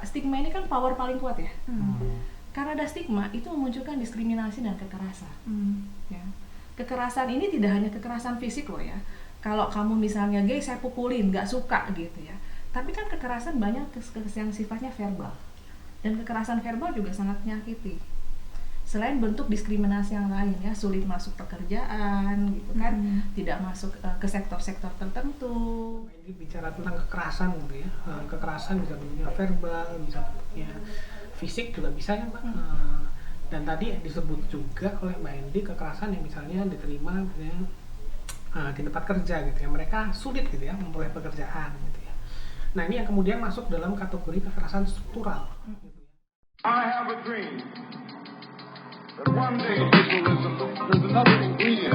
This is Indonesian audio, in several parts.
stigma ini kan power paling kuat ya. Karena ada stigma itu memunculkan diskriminasi dan kekerasan. Ya. Kekerasan ini tidak hanya kekerasan fisik loh ya. Kalau kamu misalnya gay, saya pukulin, nggak suka gitu ya. Tapi kan kekerasan banyak yang sifatnya verbal. Dan kekerasan verbal juga sangat menyakiti. Selain bentuk diskriminasi yang lain ya, sulit masuk pekerjaan gitu kan, tidak masuk ke sektor-sektor tertentu. Ini bicara tentang kekerasan gitu ya. Kekerasan bisa bentuknya verbal, bisa bentuknya fisik juga bisa ya Mbak. Dan tadi disebut juga oleh Mbak Endri kekerasan yang misalnya diterima ya, di tempat kerja gitu ya, mereka sulit gitu ya memperoleh pekerjaan gitu ya. Nah ini yang kemudian masuk dalam kategori kekerasan struktural. Gitu ya. I have a dream that one day there's another ingredient.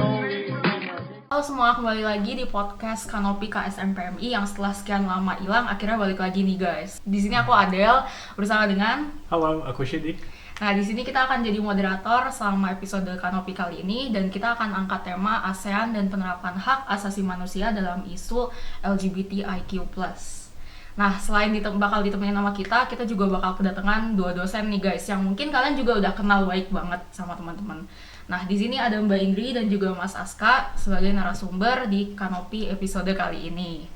Halo semua, kembali lagi di podcast Kanopi KSMPMI yang setelah sekian lama hilang akhirnya balik lagi nih guys. Di sini aku Adele bersama dengan Halo, aku Syidik. Nah, di sini kita akan jadi moderator selama episode Kanopi kali ini dan kita akan angkat tema ASEAN dan penerapan hak asasi manusia dalam isu LGBTIQ+. Nah, selain bakal ditemenin sama kita juga bakal kedatangan 2 dosen nih guys yang mungkin kalian juga udah kenal baik banget sama teman-teman. Nah, di sini ada Mbak Indri dan juga Mas Aska sebagai narasumber di Kanopi episode kali ini.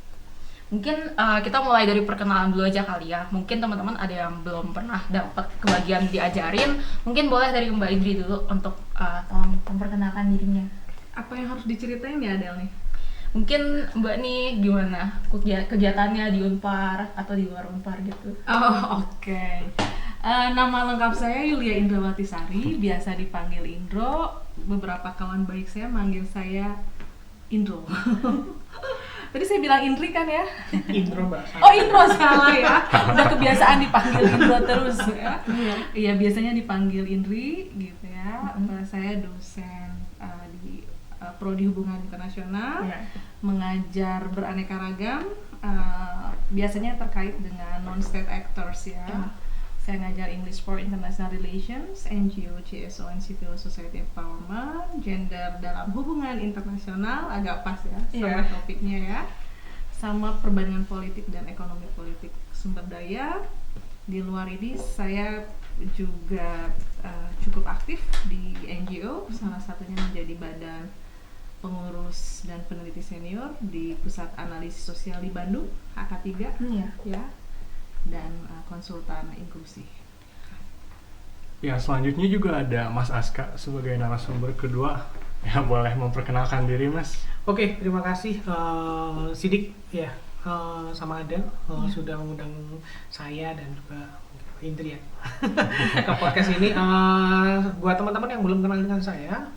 Mungkin kita mulai dari perkenalan dulu aja kali ya. Mungkin teman-teman ada yang belum pernah dapat kebagian diajarin. Mungkin boleh dari Mbak Indri dulu untuk tolong memperkenalkan dirinya. Apa yang harus diceritain ya Adel nih? Mungkin Mbak nih gimana kegiatannya di Unpar atau di luar Unpar gitu? Oh oke. Nama lengkap saya Yulia Indrawati Sari, biasa dipanggil Indro. Beberapa kawan baik saya manggil saya Indro. Tadi saya bilang Indri kan ya? Intro Mbak. Oh Indro salah ya. Udah kebiasaan dipanggil Indro terus ya. Iya biasanya dipanggil Indri gitu ya. Saya dosen di Prodi Hubungan Internasional, mengajar beraneka ragam. Biasanya terkait dengan non-state actors ya. Saya ngajar English for International Relations, NGO, CSO, and Civil Society Empowerment, gender dalam hubungan internasional, agak pas ya sama topiknya ya, sama perbandingan politik dan ekonomi politik sumber daya. Di luar ini saya juga cukup aktif di NGO, salah satunya menjadi badan pengurus dan peneliti senior di Pusat Analisis Sosial di Bandung, AK3 ya. Dan konsultan inklusi. Ya, selanjutnya juga ada Mas Aska sebagai narasumber kedua. Ya, boleh memperkenalkan diri, Mas. Oke, terima kasih Sidik ya sama Adel sudah mengundang saya dan juga Indri ya ke podcast ini. Buat teman-teman yang belum kenal dengan saya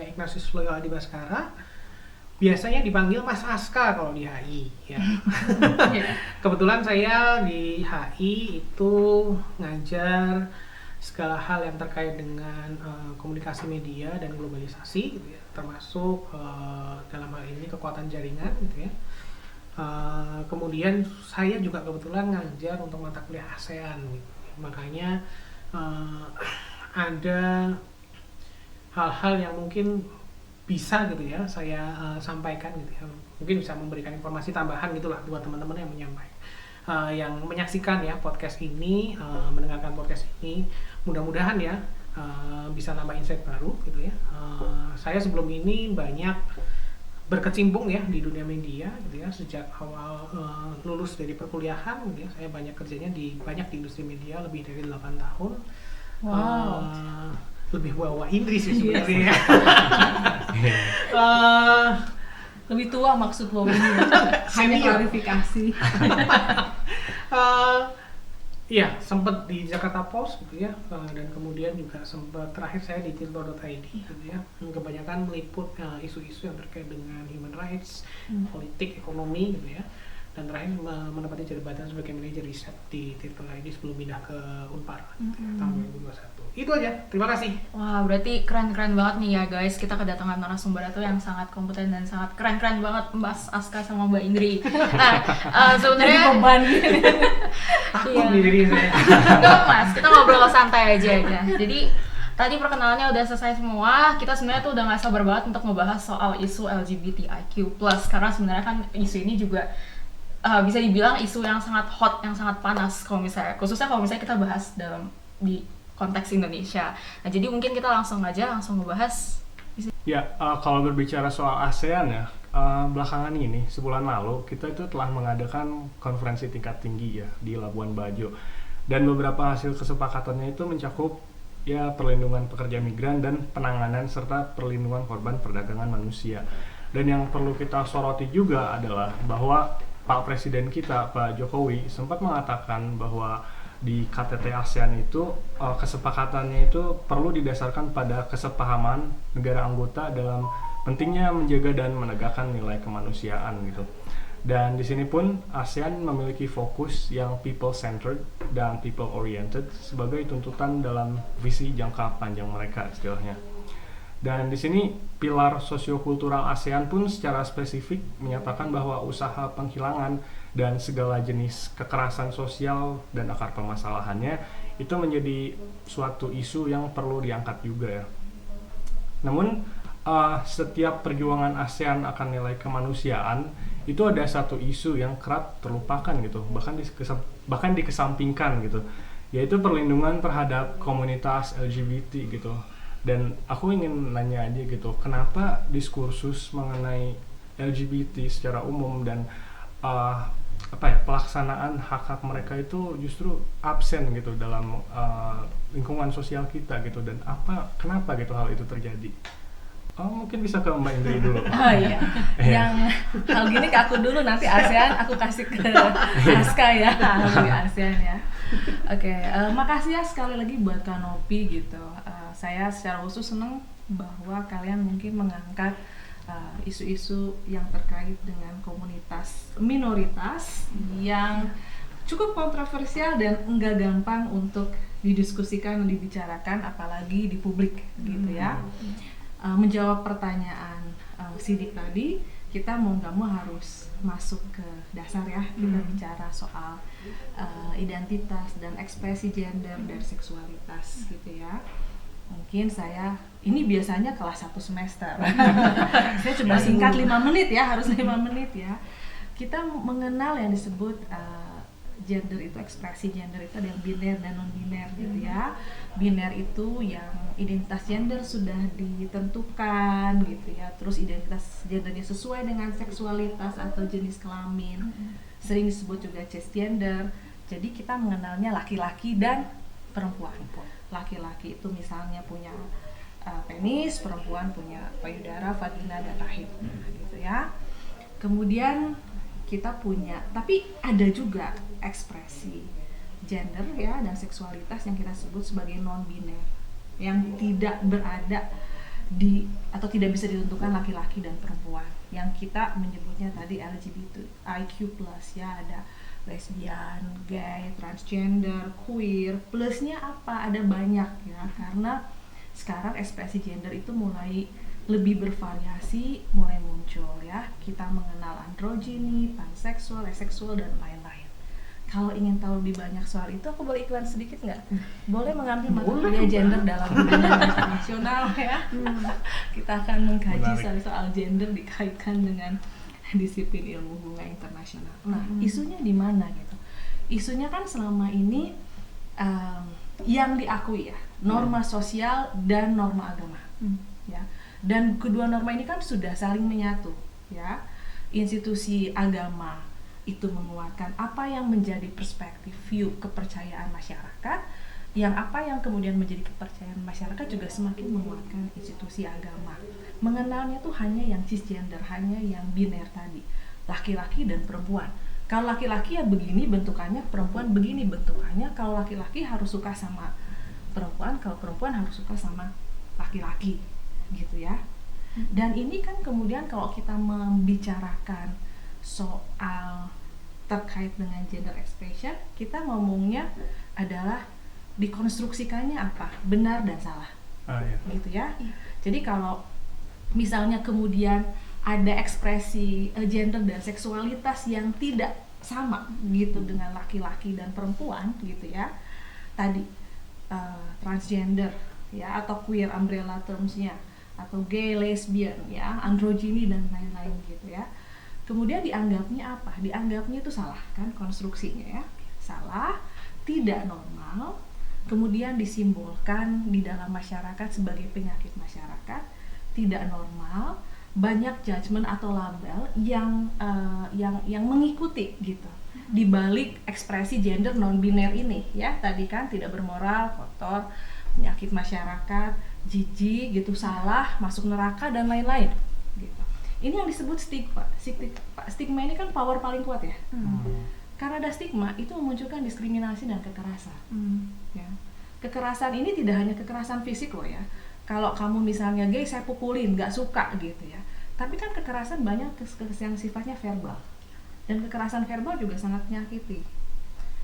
Ignatius Loyola Adi Baskara. Biasanya dipanggil Mas Aska kalau di HI ya. Kebetulan saya di HI itu ngajar segala hal yang terkait dengan komunikasi media dan globalisasi gitu ya, termasuk dalam hal ini kekuatan jaringan gitu ya. Kemudian saya juga kebetulan ngajar untuk mata kuliah ASEAN gitu. Makanya ada hal-hal yang mungkin bisa gitu ya saya sampaikan gitu ya, mungkin bisa memberikan informasi tambahan gitulah buat teman-teman yang yang menyaksikan ya podcast ini, mendengarkan podcast ini, mudah-mudahan ya bisa nambah insight baru gitu ya. Saya sebelum ini banyak berkecimpung ya di dunia media gitu ya, sejak awal lulus dari perkuliahan gitu ya, saya banyak kerjanya banyak di industri media lebih dari 8 tahun. Lebih bawa Indri sih sebenarnya. Lebih tua maksud lo ini. Hanya klarifikasi. Iya, sempat di Jakarta Post gitu ya, dan kemudian juga sempat terakhir saya di tirto.id gitu ya. Kebanyakan meliput isu-isu yang terkait dengan human rights, politik, ekonomi gitu ya. Dan terakhir menempati jabatan sebagai manajer riset di tirto.id sebelum pindah ke Unpar tahun 2021. Itu aja, terima kasih. Wah, berarti keren-keren banget nih ya guys. Kita kedatangan narasumber itu yang sangat kompeten dan sangat keren-keren banget, Mas Aska sama Mbak Indri. Nah, sebenarnya beban Takut nih diri saya. enggak Mas, kita ngobrol santai aja ya. Jadi tadi perkenalannya udah selesai semua. Kita sebenarnya tuh udah gak sabar banget untuk ngebahas soal isu LGBTIQ+, karena sebenarnya kan isu ini juga bisa dibilang isu yang sangat hot, yang sangat panas khususnya kalau misalnya kita bahas di konteks Indonesia. Nah, jadi mungkin kita langsung ngebahas. Ya, kalau berbicara soal ASEAN ya, belakangan ini, sebulan lalu, kita itu telah mengadakan konferensi tingkat tinggi ya di Labuan Bajo. Dan beberapa hasil kesepakatannya itu mencakup ya perlindungan pekerja migran dan penanganan serta perlindungan korban perdagangan manusia. Dan yang perlu kita soroti juga adalah bahwa Pak Presiden kita, Pak Jokowi, sempat mengatakan bahwa di KTT ASEAN itu kesepakatannya itu perlu didasarkan pada kesepahaman negara anggota dalam pentingnya menjaga dan menegakkan nilai kemanusiaan gitu. Dan di sini pun ASEAN memiliki fokus yang people centered dan people oriented sebagai tuntutan dalam visi jangka panjang mereka istilahnya. Dan di sini pilar sosiokultural ASEAN pun secara spesifik menyatakan bahwa usaha penghilangan dan segala jenis kekerasan sosial dan akar permasalahannya itu menjadi suatu isu yang perlu diangkat juga ya. Namun setiap perjuangan ASEAN akan nilai kemanusiaan itu ada satu isu yang kerap terlupakan gitu, bahkan dikesampingkan gitu, yaitu perlindungan terhadap komunitas LGBT gitu. Dan aku ingin nanya aja gitu, kenapa diskursus mengenai LGBT secara umum dan pelaksanaan hak-hak mereka itu justru absen gitu dalam lingkungan sosial kita gitu, dan kenapa gitu hal itu terjadi? Mungkin bisa ke Mbak Indri dulu. Oh iya, yang hal gini ke aku dulu, nanti ASEAN aku kasih ke Aska ya, di ASEAN ya. Oke, makasih ya sekali lagi buat Kanopi gitu. Saya secara khusus senang bahwa kalian mungkin mengangkat isu-isu yang terkait dengan komunitas minoritas yang cukup kontroversial dan enggak gampang untuk didiskusikan, dibicarakan, apalagi di publik gitu ya. Menjawab pertanyaan Sidik tadi, kita mau nggak mau harus masuk ke dasar ya. Kita bicara soal identitas dan ekspresi gender dan seksualitas gitu ya. Mungkin ini biasanya kelas 1 semester. Saya coba singkat 5 menit ya, harus 5 menit ya. Kita mengenal yang disebut gender itu, ekspresi gender itu ada yang biner dan non-biner gitu ya. Biner itu yang identitas gender sudah ditentukan gitu ya. Terus identitas gendernya sesuai dengan seksualitas atau jenis kelamin. Sering disebut juga cisgender. Jadi kita mengenalnya laki-laki dan perempuan. Laki-laki itu misalnya punya penis, perempuan punya payudara, vagina, dan rahim gitu ya. Kemudian kita punya, tapi ada juga ekspresi gender ya dan seksualitas yang kita sebut sebagai non-biner, yang tidak berada di atau tidak bisa ditentukan laki-laki dan perempuan, yang kita menyebutnya tadi LGBTIQ+ ya. Ada lesbian, gay, transgender, queer. Plusnya apa? Ada banyak ya, karena sekarang ekspresi gender itu mulai lebih bervariasi, mulai muncul ya. Kita mengenal androgini, panseksual, aseksual, dan lain-lain. Kalau ingin tahu lebih banyak soal itu, aku boleh iklan sedikit nggak? Boleh mengambil mata kuliah gender dalam hubungan internasional ya. Kita akan mengkaji soal gender dikaitkan dengan disiplin ilmu hubungan internasional. Nah, isunya di mana gitu? Isunya kan selama ini yang diakui ya, norma sosial dan norma agama. Ya. Dan kedua norma ini kan sudah saling menyatu, ya. Institusi agama itu menguatkan apa yang menjadi perspektif view kepercayaan masyarakat, yang kemudian menjadi kepercayaan masyarakat juga semakin menguatkan institusi agama. Mengenalnya tuh hanya yang cisgender, hanya yang biner tadi, laki-laki dan perempuan. Kalau laki-laki ya begini bentukannya, perempuan begini bentukannya. Kalau laki-laki harus suka sama perempuan, kalau perempuan harus suka sama laki-laki, gitu ya. Dan ini kan kemudian kalau kita membicarakan soal terkait dengan gender expression, kita ngomongnya adalah dikonstruksikannya apa, benar dan salah, gitu ya. Jadi kalau misalnya kemudian ada ekspresi gender dan seksualitas yang tidak sama gitu dengan laki-laki dan perempuan gitu ya, tadi transgender ya, atau queer umbrella terms-nya, atau gay, lesbian ya, androgyny dan lain-lain gitu ya. Kemudian dianggapnya apa? Dianggapnya itu salah kan konstruksinya ya, salah, tidak normal, kemudian disimbolkan di dalam masyarakat sebagai penyakit masyarakat, tidak normal, banyak judgement atau label yang mengikuti gitu di balik ekspresi gender non biner ini ya, tadi kan tidak bermoral, kotor, penyakit masyarakat, jijik gitu, salah, masuk neraka dan lain-lain gitu. Ini yang disebut stigma. Stigma ini kan power paling kuat ya. Karena ada stigma itu memunculkan diskriminasi dan kekerasan. Ya. Kekerasan ini tidak hanya kekerasan fisik loh ya. Kalau kamu misalnya gay, saya pukulin, nggak suka gitu ya. Tapi kan kekerasan banyak yang sifatnya verbal. Dan kekerasan verbal juga sangat menyakiti.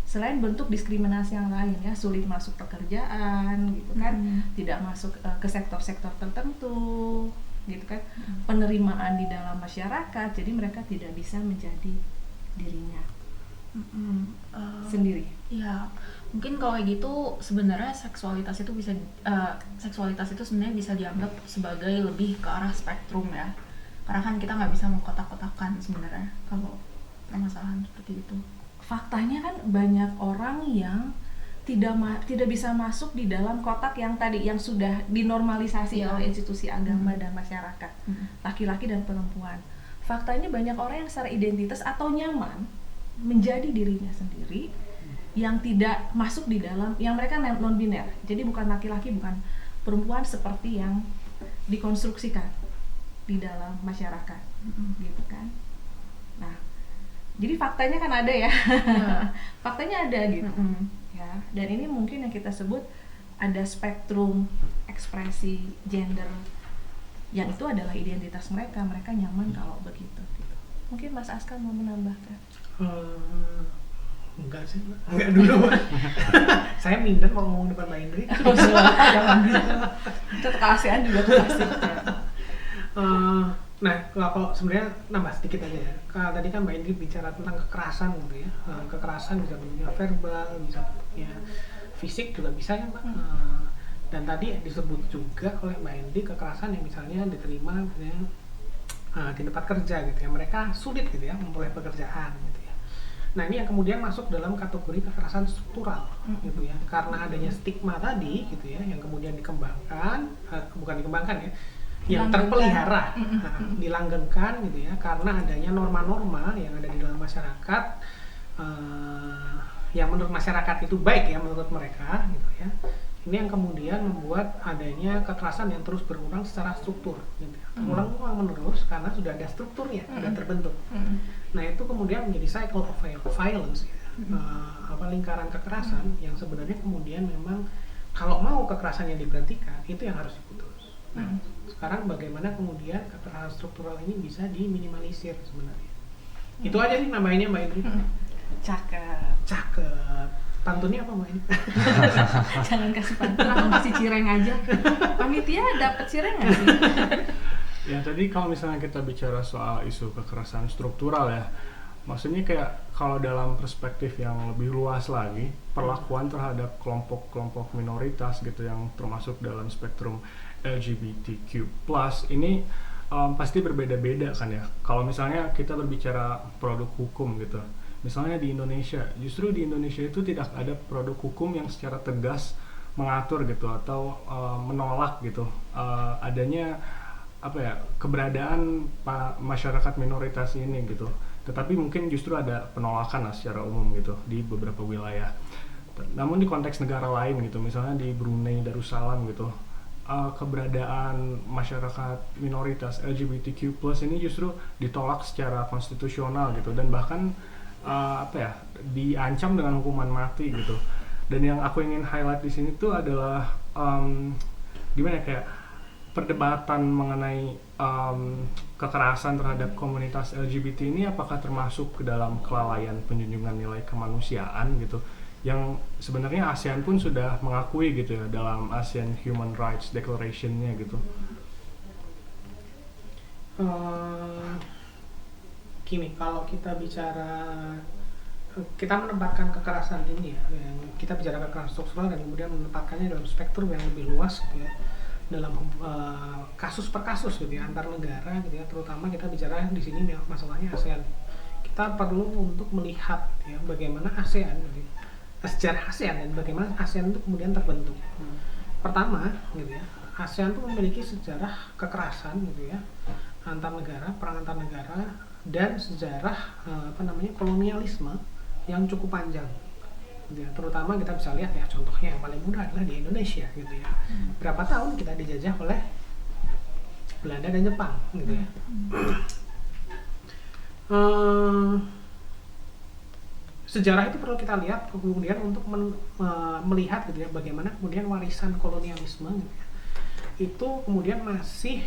Selain bentuk diskriminasi yang lain ya, sulit masuk pekerjaan gitu kan, tidak masuk ke sektor-sektor tertentu gitu kan, penerimaan di dalam masyarakat, jadi mereka tidak bisa menjadi dirinya sendiri. Ya, mungkin kalau kayak gitu sebenarnya seksualitas itu sebenarnya bisa dianggap sebagai lebih ke arah spektrum ya, karena kan kita nggak bisa mengkotak-kotakan sebenarnya kalau permasalahan seperti itu. Faktanya kan banyak orang yang tidak bisa masuk di dalam kotak yang tadi yang sudah dinormalisasi oleh institusi agama dan masyarakat, laki-laki dan perempuan. Faktanya banyak orang yang secara identitas atau nyaman menjadi dirinya sendiri, yang tidak masuk di dalam, yang mereka non biner, jadi bukan laki-laki bukan perempuan seperti yang dikonstruksikan di dalam masyarakat, gitu kan. Nah, jadi faktanya kan ada ya, faktanya ada gitu. Ya, dan ini mungkin yang kita sebut ada spektrum ekspresi gender yang itu adalah identitas mereka nyaman kalau begitu gitu. Mungkin Mas Aska mau menambahkan? Enggak sih, enggak dulu. Saya minder mau ngomong depan Mbak Indri. Jangan gitu. Itu kekasihan juga tuh pasti. Nah, kalau sebenarnya nambah sedikit aja ya. Tadi kan Mbak Indri bicara tentang kekerasan gitu ya. Kekerasan bisa bentuknya verbal, bisa bentuknya fisik juga bisa ya Mbak. Dan tadi disebut juga oleh Mbak Indri kekerasan yang misalnya diterima misalnya, di tempat kerja gitu ya. Mereka sulit gitu ya memperoleh pekerjaan gitu ya. Nah, ini yang kemudian masuk dalam kategori kekerasan struktural gitu ya. Karena adanya stigma tadi gitu ya, yang kemudian dikembangkan, bukan dikembangkan ya, yang terpelihara, dilanggengkan gitu ya, karena adanya norma-norma yang ada di dalam masyarakat, yang menurut masyarakat itu baik ya menurut mereka gitu ya. Ini yang kemudian membuat adanya kekerasan yang terus berulang secara struktur gitu ya. Ulang-ulang menerus karena sudah ada strukturnya, sudah terbentuk. Nah, itu kemudian menjadi cycle of violence ya. Lingkaran kekerasan yang sebenarnya kemudian memang kalau mau kekerasannya diberhentikan, itu yang harus diputus. Nah, sekarang bagaimana kemudian kekerasan struktural ini bisa diminimalisir sebenarnya. Itu aja sih nambahinnya Mbak Indri. Cakep. Pantunnya apa Mbak Indri? Jangan kasih pantun, aku kasih cireng aja. Panitia dapat cireng nggak sih? Ya, tadi kalau misalnya kita bicara soal isu kekerasan struktural ya, maksudnya kayak kalau dalam perspektif yang lebih luas lagi, perlakuan terhadap kelompok-kelompok minoritas gitu yang termasuk dalam spektrum LGBTQ+ ini pasti berbeda-beda kan ya. Kalau misalnya kita berbicara produk hukum gitu, misalnya di Indonesia, justru di Indonesia itu tidak ada produk hukum yang secara tegas mengatur gitu atau menolak gitu adanya keberadaan masyarakat minoritas ini gitu. Tetapi mungkin justru ada penolakan lah secara umum gitu di beberapa wilayah. Namun di konteks negara lain gitu, misalnya di Brunei Darussalam gitu, keberadaan masyarakat minoritas LGBTQ+ ini justru ditolak secara konstitusional gitu, dan bahkan diancam dengan hukuman mati gitu. Dan yang aku ingin highlight di sini tuh adalah perdebatan mengenai kekerasan terhadap komunitas LGBT ini apakah termasuk ke dalam kelalaian penjunjungan nilai kemanusiaan gitu, yang sebenarnya ASEAN pun sudah mengakui gitu ya dalam ASEAN Human Rights Declaration-nya gitu. Gini, kalau kita menempatkan kekerasan ini ya, yang kita bicara kekerasan struktural dan kemudian menempatkannya dalam spektrum yang lebih luas gitu ya. dalam kasus per kasus gitu ya, antar negara gitu ya, terutama kita bicara di sini masalahnya ASEAN. Kita perlu untuk melihat ya bagaimana ASEAN gitu ya, sejarah ASEAN dan bagaimana ASEAN itu kemudian terbentuk. Pertama gitu ya, ASEAN itu memiliki sejarah kekerasan gitu ya, antar negara, perang antar negara, dan sejarah kolonialisme yang cukup panjang. Gitu ya. Terutama kita bisa lihat ya, contohnya yang paling mudah adalah di Indonesia gitu ya. Berapa tahun kita dijajah oleh Belanda dan Jepang gitu ya. Sejarah itu perlu kita lihat kemudian untuk melihat gitu ya bagaimana kemudian warisan kolonialisme gitu ya, itu kemudian masih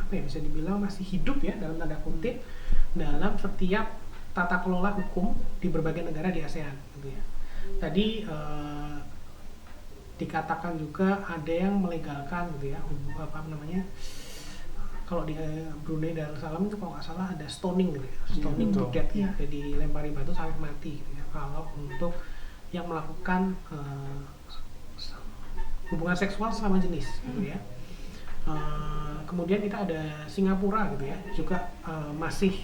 bisa dibilang masih hidup ya dalam tanda kutip dalam setiap tata kelola hukum di berbagai negara di ASEAN gitu ya. Tadi dikatakan juga ada yang melegalkan gitu ya, kalau di Brunei Darussalam itu kalau nggak salah ada stoning gitu ya, stoning to death ya, jadi lempari batu sampai mati gitu ya, kalau untuk yang melakukan hubungan seksual sama jenis gitu ya. Kemudian kita ada Singapura gitu ya, juga masih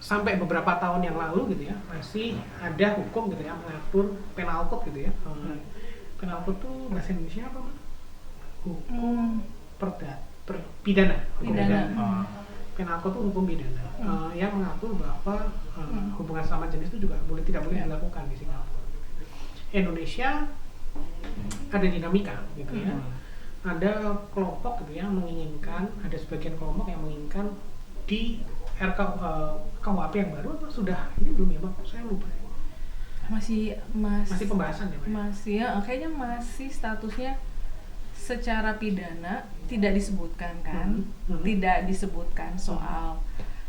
sampai beberapa tahun yang lalu gitu ya, masih ada hukum gitu ya mengatur penal code gitu ya. Penal code itu bahasa Indonesia apa, Mbak? Hukum pidana. Penal code itu hukum pidana yang mengatur bahwa hubungan sama jenis itu juga tidak boleh dilakukan di Singapura. Indonesia ada dinamika gitu ya. Ada kelompok gitu yang menginginkan, ada sebagian kelompok yang menginginkan di KUHP yang baru atau sudah ini belum ya, Bang? Saya lupa. Masih pembahasan ya, Pak? Masih ya, kayaknya masih statusnya secara pidana tidak disebutkan kan, tidak disebutkan soal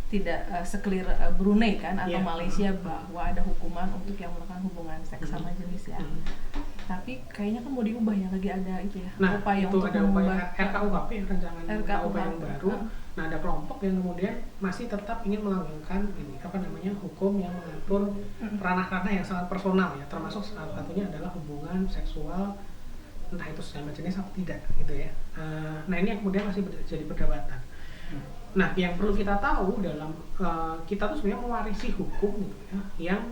tidak sekelir Brunei kan atau Malaysia bahwa ada hukuman untuk yang melakukan hubungan seks sama jenis ya. Tapi kayaknya kan mau diubah ya, lagi ada itu ya. Nah, upaya itu untuk ada upaya RKUHP, rancangan RKUHP yang baru. Nah, ada kelompok yang kemudian masih tetap ingin melanggengkan hukum yang mengatur ranah-ranah yang sangat personal ya, termasuk salah satunya adalah hubungan seksual entah itu sesama jenis atau tidak gitu ya. Nah, ini yang kemudian masih jadi perdebatan. Nah, yang perlu kita tahu dalam kita tuh sebenarnya mewarisi hukum gitu ya, yang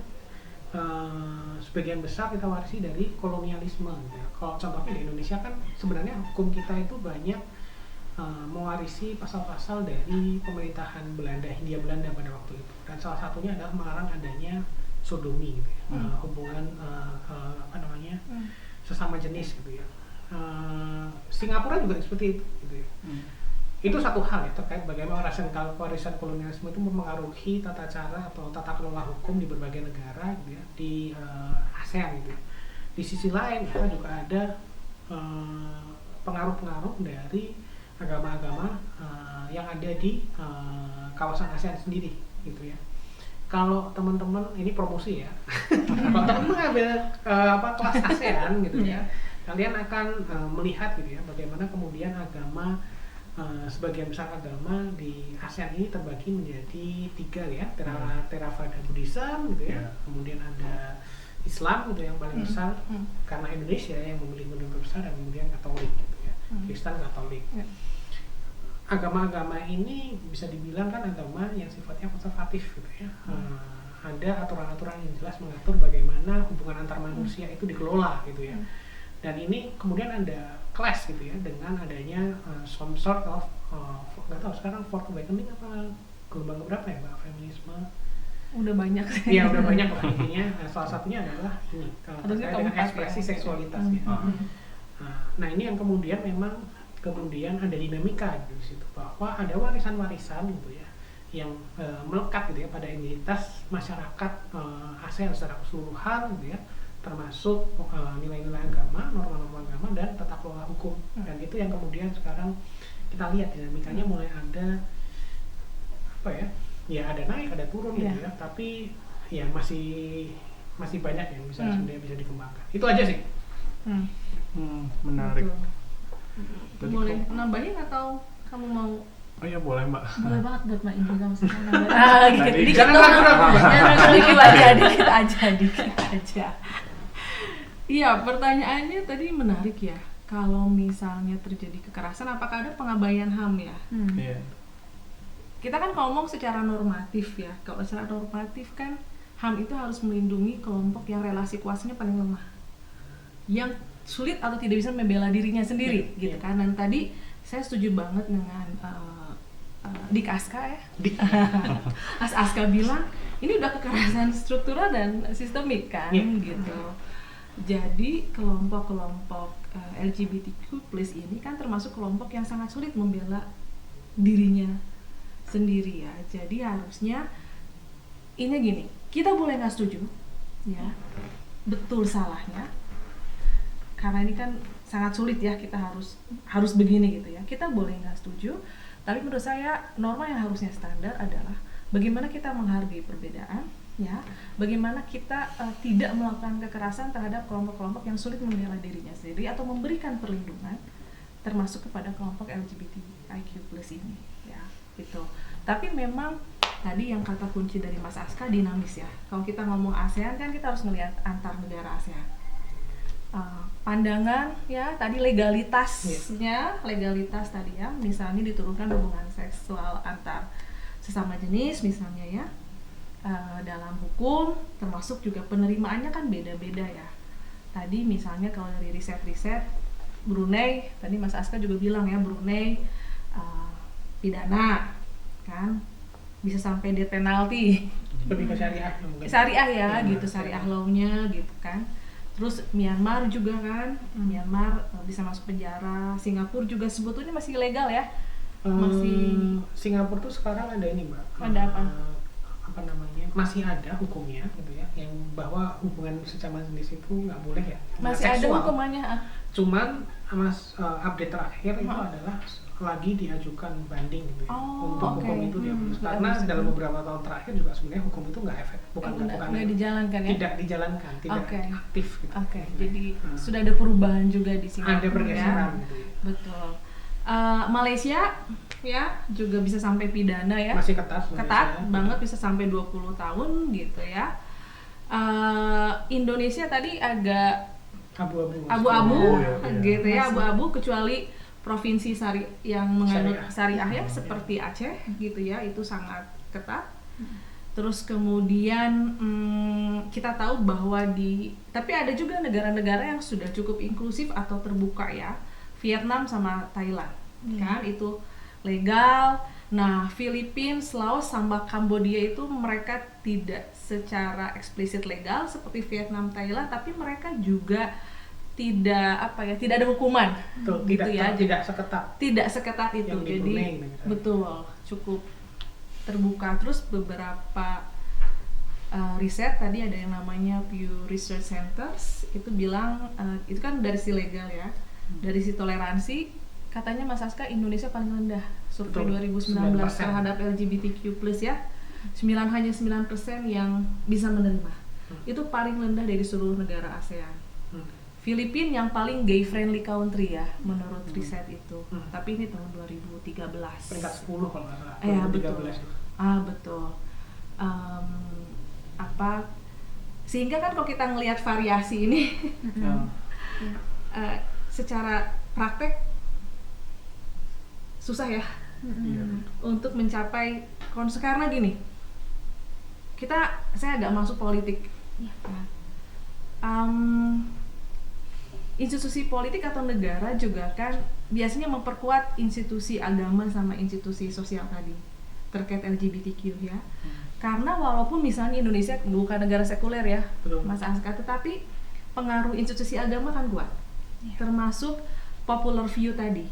sebagian besar kita warisi dari kolonialisme gitu ya. Kalau contohnya di Indonesia kan sebenarnya hukum kita itu banyak mewarisi pasal-pasal dari pemerintahan Belanda, Hindia Belanda pada waktu itu, dan salah satunya adalah melarang adanya sodomi gitu ya, hubungan sesama jenis gitu ya. Singapura juga seperti itu gitu ya. Itu satu hal ya, terkait bagaimana warisan kolonialisme itu mempengaruhi tata cara atau tata kelola hukum di berbagai negara gitu ya, di ASEAN gitu ya. Di sisi lain kita juga ada pengaruh-pengaruh dari agama-agama yang ada di kawasan ASEAN sendiri gitu ya. Kalau teman-teman, ini promosi ya, kalau teman-teman ngambil kelas ASEAN gitu ya, kalian akan melihat gitu ya bagaimana kemudian agama, sebagian besar agama di ASEAN ini terbagi menjadi 3 ya, Theravada Buddhism gitu ya, kemudian ada Islam gitu yang paling besar karena Indonesia yang memiliki penduduk besar, dan kemudian Katolik gitu ya, Kristen Katolik. Agama-agama ini bisa dibilang kan agama yang sifatnya konservatif gitu ya. Ada aturan-aturan yang jelas mengatur bagaimana hubungan antar manusia itu dikelola gitu ya. Dan ini kemudian ada clash gitu ya dengan adanya some sort of nggak tahu sekarang fourth awakening apa gelombang keberapa ya, Mbak, feminisme. Udah banyak sih. Iya, udah banyak lah intinya. Salah satunya adalah ini terkait dengan ekspresi seksualitas ya. Nah, ini yang kemudian memang ada dinamika gitu di situ, bahwa ada warisan-warisan gitu ya yang melekat gitu ya pada identitas masyarakat ASEAN secara keseluruhan gitu ya, termasuk nilai-nilai agama, norma-norma agama, dan tata kelola hukum. Dan itu yang kemudian sekarang kita lihat dinamikanya mulai ada ada naik, ada turun gitu ya, tapi ya masih banyak yang sebenarnya bisa dikembangkan. Itu aja sih. Menarik. Boleh nambahin atau kamu mau? Oh iya, boleh, Mbak. Boleh banget buat Mbak Indri kamu semua nambahin. Gitu. Dikit Jangan ragu-ragu, Mbak. dikit aja. Iya, pertanyaannya tadi menarik ya. Kalau misalnya terjadi kekerasan, apakah ada pengabaian HAM ya? Iya. Kita kan ngomong secara normatif ya. Kalau secara normatif kan HAM itu harus melindungi kelompok yang relasi kuasanya paling lemah, yang sulit atau tidak bisa membela dirinya sendiri, gitu kan. Dan tadi saya setuju banget dengan Dik Aska ya. Aska bilang ini udah kekerasan struktural dan sistemik kan, gitu. Jadi kelompok-kelompok LGBTQ+ ini kan termasuk kelompok yang sangat sulit membela dirinya sendiri ya. Jadi harusnya ini gini, kita boleh nggak setuju ya, betul salahnya, karena ini kan sangat sulit ya, kita harus begini gitu ya. Kita boleh nggak setuju, tapi menurut saya norma yang harusnya standar adalah bagaimana kita menghargai perbedaan ya, bagaimana kita tidak melakukan kekerasan terhadap kelompok-kelompok yang sulit membela dirinya sendiri atau memberikan perlindungan termasuk kepada kelompok LGBTIQ+ ini ya, gitu. Tapi memang tadi yang kata kunci dari Mas Aska, dinamis ya. Kalau kita ngomong ASEAN kan kita harus melihat antar negara ASEAN. Pandangan ya, tadi legalitasnya, legalitas tadi ya, misalnya diturunkan hubungan seksual antar sesama jenis misalnya ya. Dalam hukum, termasuk juga penerimaannya kan beda-beda ya. Tadi misalnya kalau dari riset-riset Brunei, tadi Mas Aska juga bilang ya, Brunei pidana kan, bisa sampai death penalty. Lebih ke syariah mungkin. Syariah ya, gitu, syariah law-nya gitu kan. Terus Myanmar juga kan, Myanmar bisa masuk penjara. Singapura juga sebetulnya masih legal ya. Masih Singapura tuh sekarang ada ini Mbak. Ada apa? Apa namanya, masih ada hukumnya gitu ya, yang bahwa hubungan sesama jenis itu nggak boleh ya, masih ada seksual. hukumannya. Cuman update terakhir itu adalah lagi diajukan banding gitu ya, untuk hukum itu dihapus karena dalam beberapa tahun terakhir juga sebenarnya hukum itu nggak efektif, bukan dijalankan ya, tidak dijalankan, tidak aktif gitu. Jadi sudah ada perubahan juga di sini, ada pergeseran ya? gitu ya. Betul. Malaysia ya juga bisa sampai pidana ya, masih ketat banget, bisa sampai 20 tahun gitu ya. Indonesia tadi agak abu-abu gitu ya, abu-abu kecuali provinsi yang menganut syariah ya, seperti Aceh gitu ya, itu sangat ketat. Terus kemudian kita tahu bahwa tapi ada juga negara-negara yang sudah cukup inklusif atau terbuka ya, Vietnam sama Thailand kan itu legal. Nah, Filipina, Laos sama Kambodia itu mereka tidak secara eksplisit legal seperti Vietnam, Thailand, tapi mereka juga tidak ada hukuman. Betul, gitu tidak seketat itu. Yang jadi betul, cukup terbuka. Terus beberapa riset tadi ada yang namanya Pew Research Centers itu bilang itu kan dari sisi legal ya, dari sisi toleransi katanya Mas Aska Indonesia paling rendah survei 2019 terhadap LGBTQ+ ya, hanya 9% yang bisa menerima. Itu paling rendah dari seluruh negara ASEAN. Filipina yang paling gay friendly country ya menurut riset itu. Tapi ini tahun 2013. Peringkat 10 kalau nggak salah. Ya, betul. Sehingga kan kalau kita ngelihat variasi ini secara praktek susah ya untuk mencapai karena gini, saya agak masuk politik. Institusi politik atau negara juga kan biasanya memperkuat institusi agama sama institusi sosial tadi terkait LGBTQ ya. Karena walaupun misalnya Indonesia bukan negara sekuler ya, Mas Aska, tetapi pengaruh institusi agama kan kuat. Termasuk popular view tadi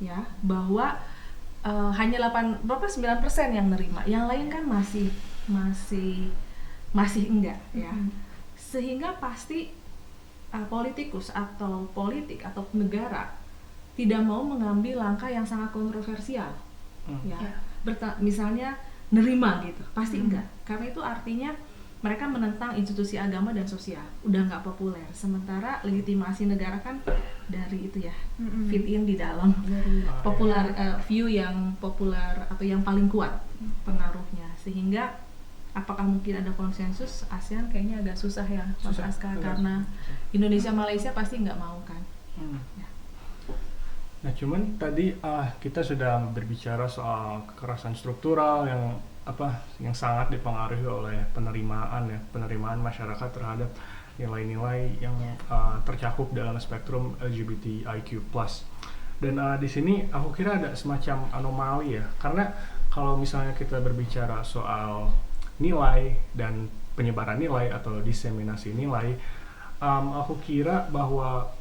ya, bahwa hanya 9% yang nerima, yang lain kan masih enggak ya. Sehingga pasti politikus atau politik atau negara tidak mau mengambil langkah yang sangat kontroversial ya. Misalnya nerima gitu, pasti enggak, karena itu artinya mereka menentang institusi agama dan sosial, udah nggak populer. Sementara legitimasi negara kan dari itu ya, fit in di dalam popular view yang populer atau yang paling kuat pengaruhnya. Sehingga apakah mungkin ada konsensus? ASEAN kayaknya agak susah ya, Mas Susah, Aska, agak karena susah. Indonesia Malaysia pasti nggak mau kan. Nah, cuman tadi kita sudah berbicara soal kekerasan struktural yang sangat dipengaruhi oleh penerimaan masyarakat terhadap nilai-nilai yang tercakup dalam spektrum LGBTIQ+. Dan di sini aku kira ada semacam anomali ya, karena kalau misalnya kita berbicara soal nilai dan penyebaran nilai atau diseminasi nilai, aku kira bahwa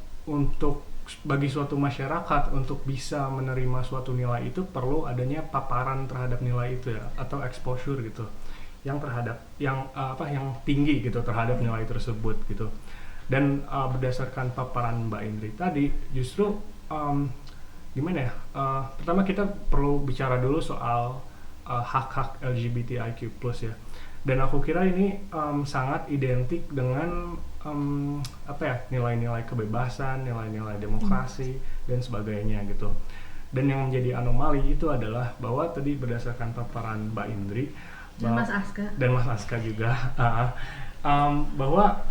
bagi suatu masyarakat untuk bisa menerima suatu nilai itu perlu adanya paparan terhadap nilai itu ya, atau exposure gitu yang tinggi gitu terhadap nilai tersebut gitu. Dan berdasarkan paparan Mbak Indri tadi, justru gimana ya, pertama kita perlu bicara dulu soal hak-hak LGBTIQ+ ya. Dan aku kira ini sangat identik dengan nilai-nilai kebebasan, nilai-nilai demokrasi dan sebagainya gitu. Dan yang menjadi anomali itu adalah bahwa tadi berdasarkan paparan Mbak Indri Dan Mas Aska. dan Mas Aska juga bahwa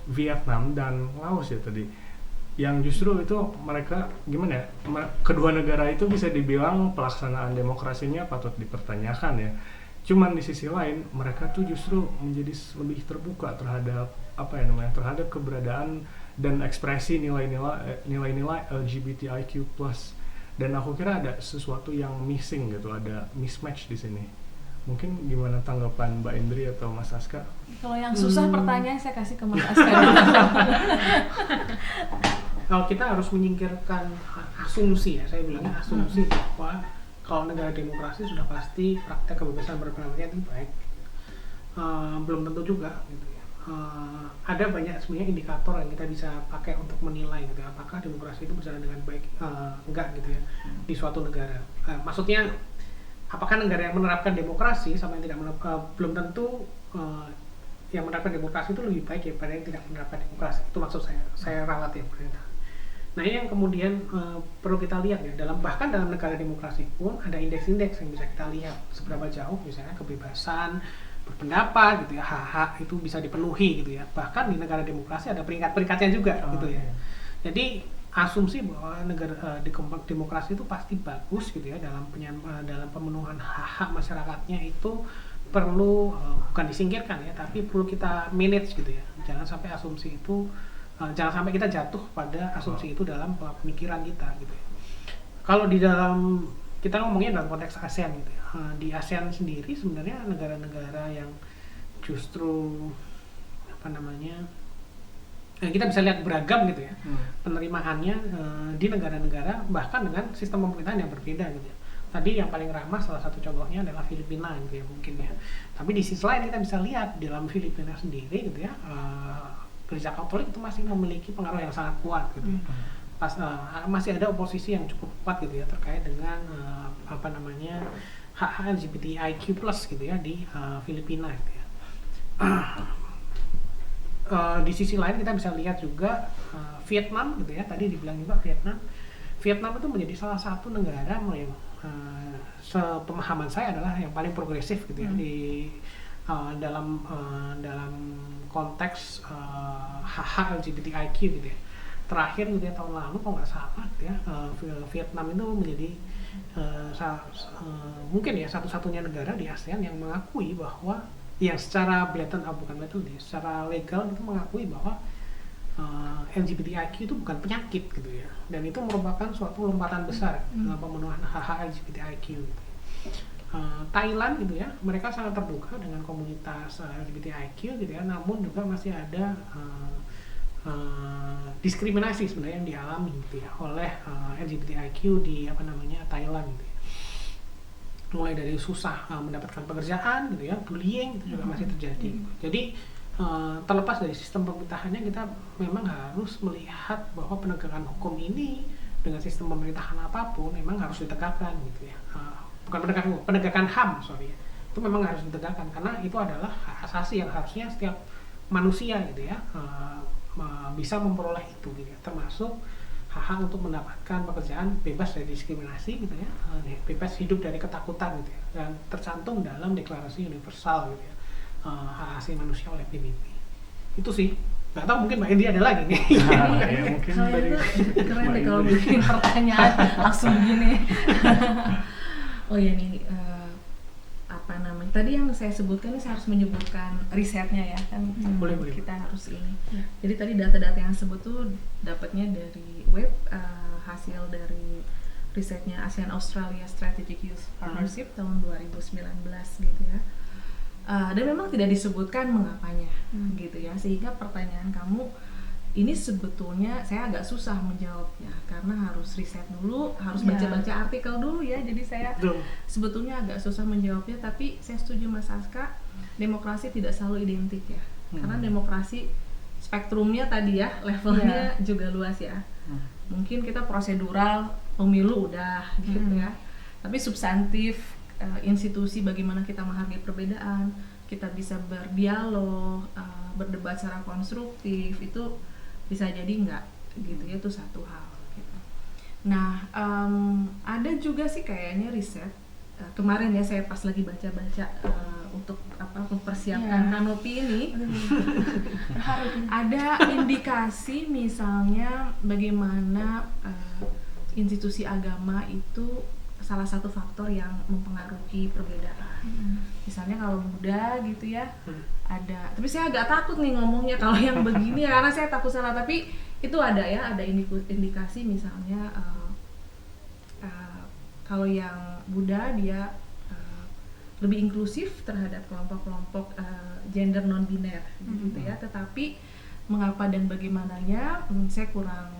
Vietnam dan Laos ya tadi yang justru itu mereka gimana ya, kedua negara itu bisa dibilang pelaksanaan demokrasinya patut dipertanyakan ya. Cuman di sisi lain mereka tuh justru menjadi lebih terbuka terhadap terhadap keberadaan dan ekspresi nilai-nilai LGBTIQ+. Dan aku kira ada sesuatu yang missing gitu, ada mismatch di sini. Mungkin gimana tanggapan Mbak Indri atau Mas Aska? Kalau yang susah pertanyaan saya kasih ke Mas Aska. Kalau kita harus menyingkirkan asumsi ya, saya bilangnya asumsi bahwa kalau negara demokrasi sudah pasti praktek kebebasan berpendapat itu baik. Belum tentu juga gitu ya. Ada banyak sebenarnya indikator yang kita bisa pakai untuk menilai gitu ya, apakah demokrasi itu berjalan dengan baik enggak gitu ya di suatu negara. Maksudnya apakah negara yang menerapkan demokrasi sama yang tidak belum tentu yang menerapkan demokrasi itu lebih baik daripada yang tidak menerapkan demokrasi. Itu maksud saya ralat ya pemerintah. Nah ini yang kemudian perlu kita lihat ya, bahkan dalam negara demokrasi pun ada indeks-indeks yang bisa kita lihat seberapa jauh misalnya kebebasan berpendapat gitu ya, hak-hak itu bisa dipenuhi gitu ya. Bahkan di negara demokrasi ada peringkat-peringkatnya juga gitu ya. Jadi asumsi bahwa negara demokrasi itu pasti bagus gitu ya dalam pemenuhan hak-hak masyarakatnya itu perlu bukan disingkirkan ya, tapi perlu kita manage gitu ya. Jangan sampai asumsi itu jangan sampai kita jatuh pada asumsi itu dalam pemikiran kita gitu ya. Kalau di dalam kita ngomongnya dalam konteks ASEAN gitu ya. Di ASEAN sendiri sebenarnya negara-negara yang justru kita bisa lihat beragam gitu ya penerimaannya di negara-negara bahkan dengan sistem pemerintahan yang berbeda gitu ya. Tadi yang paling ramah salah satu contohnya adalah Filipina gitu ya mungkin ya. Tapi di sisi lain kita bisa lihat di dalam Filipina sendiri gitu ya, Gereja Katolik itu masih memiliki pengaruh yang sangat kuat gitu ya. Masih ada oposisi yang cukup kuat gitu ya terkait dengan hak LGBTIQ+ gitu ya di Filipina gitu ya. Di sisi lain kita bisa lihat juga Vietnam gitu ya, tadi dibilang juga Vietnam itu menjadi salah satu negara yang sepemahaman saya adalah yang paling progresif gitu ya di dalam konteks hak LGBTIQ gitu ya. Terakhir gitu ya tahun lalu kalau nggak salah gitu ya, Vietnam itu menjadi mungkin ya satu-satunya negara di ASEAN yang mengakui bahwa yang secara secara legal itu mengakui bahwa LGBTIQ itu bukan penyakit gitu ya, dan itu merupakan suatu lompatan besar pemenuhan hak LGBTIQ gitu. Thailand gitu ya, mereka sangat terbuka dengan komunitas LGBTIQ gitu ya, namun juga masih ada diskriminasi sebenarnya yang dialami gitu ya oleh LGBTIQ di Thailand gitu ya. Mulai dari susah mendapatkan pekerjaan gitu ya, bullying itu juga masih terjadi. Jadi terlepas dari sistem pemerintahannya, kita memang harus melihat bahwa penegakan hukum ini dengan sistem pemerintahan apapun memang harus ditegakkan gitu ya. Bukan penegakan HAM itu memang harus ditegakkan karena itu adalah hak asasi yang harusnya setiap manusia gitu ya bisa memperoleh itu gitu ya, termasuk hak untuk mendapatkan pekerjaan bebas dari diskriminasi gitu ya, bebas hidup dari ketakutan gitu ya, dan tercantum dalam Deklarasi Universal gitu ya. hak asasi manusia oleh PBB. Itu sih. Nggak tahu mungkin Mbak Indri ada lagi nih. Nah, ya mungkin Kalian dari tuh keren Mbak deh kalau Indri. bikin pertanyaan langsung gini. Oh ya nih, apa namanya? Tadi yang saya sebutkan ini saya harus menyebutkan risetnya ya kan. Boleh. Kita harus ini. Jadi tadi data-data yang sebut tuh dapatnya dari web, hasil dari risetnya ASEAN Australia Strategic Youth Partnership tahun 2019 gitu ya. Dan memang tidak disebutkan mengapanya gitu ya, sehingga pertanyaan kamu ini sebetulnya saya agak susah menjawabnya karena harus riset dulu, harus baca-baca artikel dulu ya, jadi saya sebetulnya agak susah menjawabnya. Tapi saya setuju Mas Aska, demokrasi tidak selalu identik ya, karena demokrasi spektrumnya tadi ya, levelnya juga luas ya. Mungkin kita prosedural pemilu udah gitu ya, tapi substantif institusi, bagaimana kita menghargai perbedaan, kita bisa berdialog, berdebat secara konstruktif, itu bisa jadi enggak gitu ya, itu satu hal gitu. Nah, ada juga sih kayaknya riset kemarin ya, saya pas lagi baca-baca untuk mempersiapkan kanopi ini ada indikasi misalnya bagaimana institusi agama itu salah satu faktor yang mempengaruhi perbedaan. Misalnya kalau Buddha gitu ya, ada. Tapi saya agak takut nih ngomongnya kalau yang begini ya, karena saya takut salah. Tapi itu ada ya, ada indikasi misalnya kalau yang Buddha dia lebih inklusif terhadap kelompok-kelompok gender non-biner gitu ya. Tetapi mengapa dan bagaimananya, saya kurang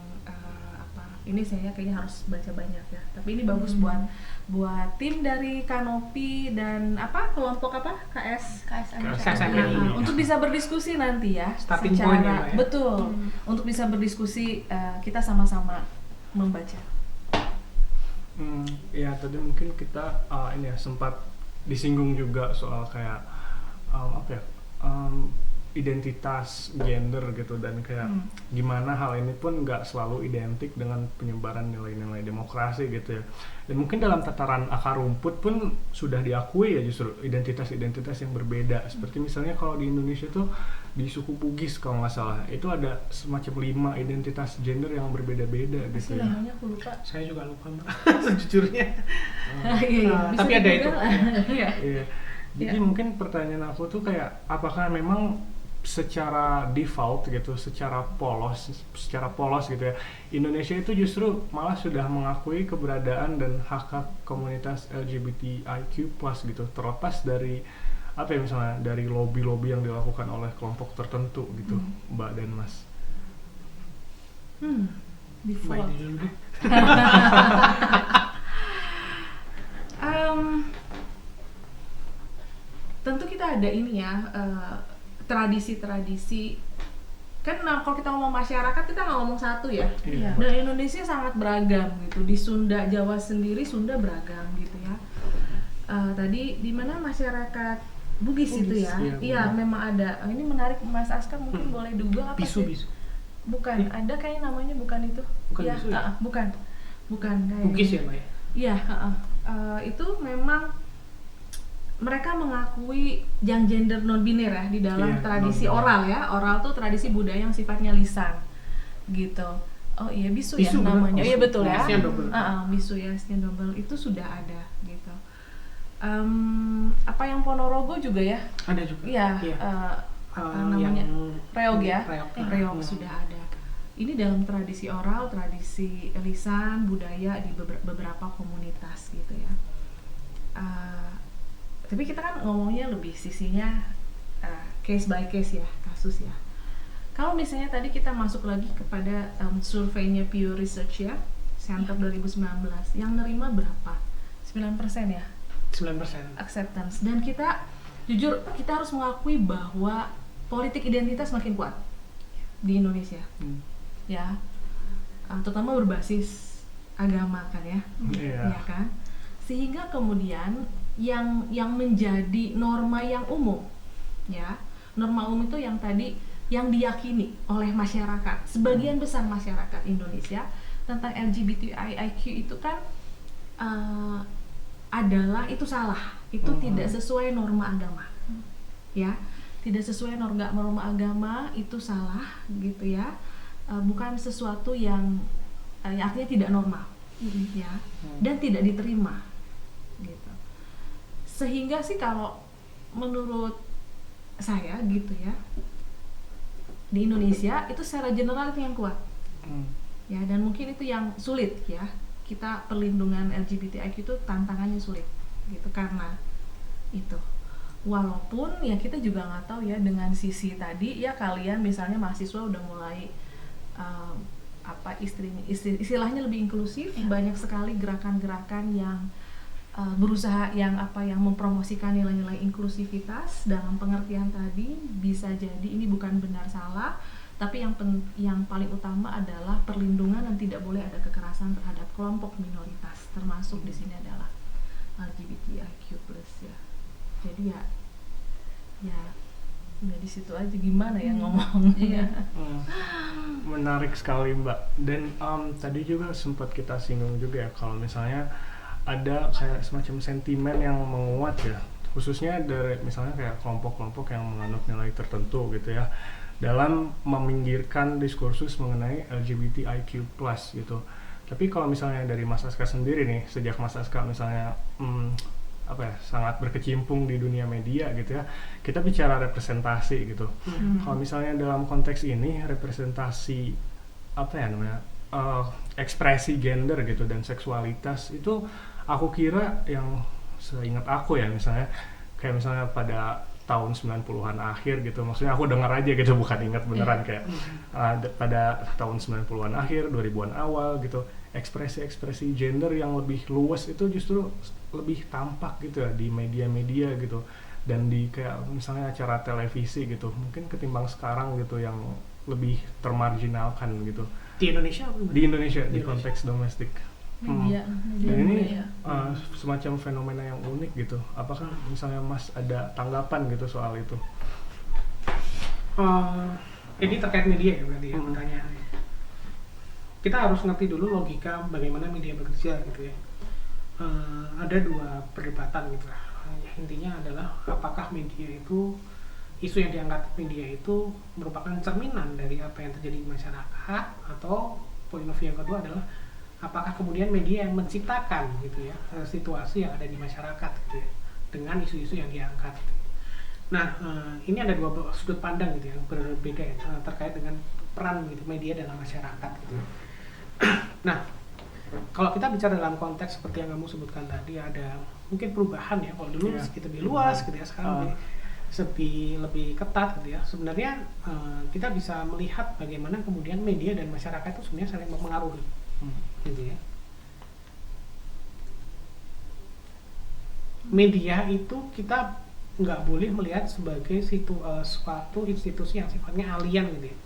ini saya kayaknya harus baca banyak ya. Tapi ini bagus buat tim dari Kanopi dan kelompok KSMI untuk bisa berdiskusi nanti ya. Starting point ya, Mbak, ya? Betul. Untuk bisa berdiskusi, kita sama-sama membaca. Ya tadi mungkin kita ini ya sempat disinggung juga soal kayak identitas gender gitu, dan kayak gimana hal ini pun nggak selalu identik dengan penyebaran nilai-nilai demokrasi gitu ya. Dan mungkin dalam tataran akar rumput pun sudah diakui ya justru identitas-identitas yang berbeda. Seperti misalnya kalau di Indonesia tuh di suku Bugis kalau nggak salah itu ada semacam 5 identitas gender yang berbeda-beda gitu ya. Namanya aku lupa. Saya juga lupa Mbak, sejujurnya. Tapi Bisa ada di-Google. itu. Iya. Jadi mungkin pertanyaan aku tuh kayak apakah memang secara default gitu, secara polos gitu ya, Indonesia itu justru malah sudah mengakui keberadaan dan hak komunitas LGBTIQ+ gitu, terlepas dari misalnya dari lobby-lobby yang dilakukan oleh kelompok tertentu gitu, Mbak dan Mas. Default. Tentu kita ada ini ya, tradisi-tradisi kan. Kalau kita ngomong masyarakat, kita nggak ngomong satu ya. Dan Indonesia sangat beragam gitu. Di Sunda, Jawa sendiri, Sunda beragam gitu ya. Tadi di mana masyarakat Bugis itu ya? Iya, memang ada. Ini menarik Mas Aska, mungkin boleh Google apa Bisu. sih? Bukan, ada kayaknya namanya bukan itu. Bukan ya, Bisu ya? bukan kayaknya. Bugis ya Mbak ya? Iya, itu memang mereka mengakui yang gender non-biner ya di dalam tradisi oral ya. Oral tuh tradisi budaya yang sifatnya lisan gitu. Oh iya, bisu ya namanya. Iya betul ya. Bisu ya, Setian Double itu sudah ada gitu. Apa yang Ponorogo juga ya? Ada juga. Iya. Namanya Reog ya. Reog. Sudah ada. Ini dalam tradisi oral, tradisi lisan, budaya di beberapa komunitas gitu ya. Tapi kita kan ngomongnya lebih sisinya case by case ya, kasus ya. Kalau misalnya tadi kita masuk lagi kepada surveinya Pew Research ya, Center 2019, yang nerima berapa? 9% ya? 9% acceptance. Dan kita jujur, kita harus mengakui bahwa politik identitas makin kuat di Indonesia. Ya, terutama berbasis agama kan ya. Ya kan? Sehingga kemudian yang menjadi norma yang umum ya, norma umum itu yang tadi yang diyakini oleh masyarakat, sebagian besar masyarakat Indonesia tentang LGBTIQ itu kan adalah itu salah, itu tidak sesuai norma agama ya, tidak sesuai norma agama itu salah gitu ya. Bukan sesuatu yang artinya tidak normal ya, dan tidak diterima gitu. Sehingga sih kalau menurut saya gitu ya, di Indonesia itu secara general itu yang kuat ya, dan mungkin itu yang sulit ya, kita perlindungan LGBTIQ itu tantangannya sulit gitu, karena itu walaupun ya kita juga nggak tahu ya dengan sisi tadi ya, kalian misalnya mahasiswa udah mulai istilahnya lebih inklusif, banyak sekali gerakan-gerakan yang berusaha yang mempromosikan nilai-nilai inklusivitas dalam pengertian tadi. Bisa jadi ini bukan benar salah, tapi yang paling utama adalah perlindungan dan tidak boleh ada kekerasan terhadap kelompok minoritas, termasuk di sini adalah LGBTIQ+ ya. Jadi ya nggak di situ aja, gimana ya ngomongnya. Menarik sekali Mbak. Dan tadi juga sempat kita singgung juga ya, kalau misalnya ada kayak semacam sentimen yang menguat ya, khususnya dari misalnya kayak kelompok-kelompok yang menganut nilai tertentu gitu ya, dalam meminggirkan diskursus mengenai LGBTIQ+ gitu. Tapi kalau misalnya dari Mas Aska sendiri nih, sejak Mas Aska misalnya sangat berkecimpung di dunia media gitu ya, kita bicara representasi gitu. Kalau misalnya dalam konteks ini representasi ekspresi gender gitu dan seksualitas itu, aku kira yang seingat aku ya, misalnya kayak misalnya pada tahun 90-an akhir gitu, maksudnya aku dengar aja gitu, bukan ingat beneran, kayak pada tahun 90-an akhir, 2000-an awal gitu, ekspresi-ekspresi gender yang lebih luas itu justru lebih tampak gitu ya di media-media gitu, dan di kayak misalnya acara televisi gitu, mungkin ketimbang sekarang gitu yang lebih termarginalkan gitu. Di Indonesia? Di konteks domestik. Media Dan ini ya. semacam fenomena yang unik gitu. Apakah misalnya Mas ada tanggapan gitu soal itu? Ini terkait media ya berarti ya pertanyaannya. Kita harus ngerti dulu logika bagaimana media bekerja gitu ya. Ada dua perdebatan gitu lah. Intinya adalah apakah media itu, isu yang diangkat media itu merupakan cerminan dari apa yang terjadi di masyarakat, atau point of view yang kedua adalah apakah kemudian media yang menciptakan gitu ya situasi yang ada di masyarakat gitu ya, dengan isu-isu yang diangkat. Nah, ini ada dua sudut pandang gitu yang berbeda ya, terkait dengan peran gitu media dalam masyarakat gitu. Nah, kalau kita bicara dalam konteks seperti yang kamu sebutkan tadi, ada mungkin perubahan ya, kalau dulu sedikit lebih luas gitu ya, sekarang lebih ketat gitu ya. Sebenarnya kita bisa melihat bagaimana kemudian media dan masyarakat itu sebenarnya saling mempengaruhi gitu ya. Media itu kita nggak boleh melihat sebagai suatu institusi yang sifatnya alien gitu ya.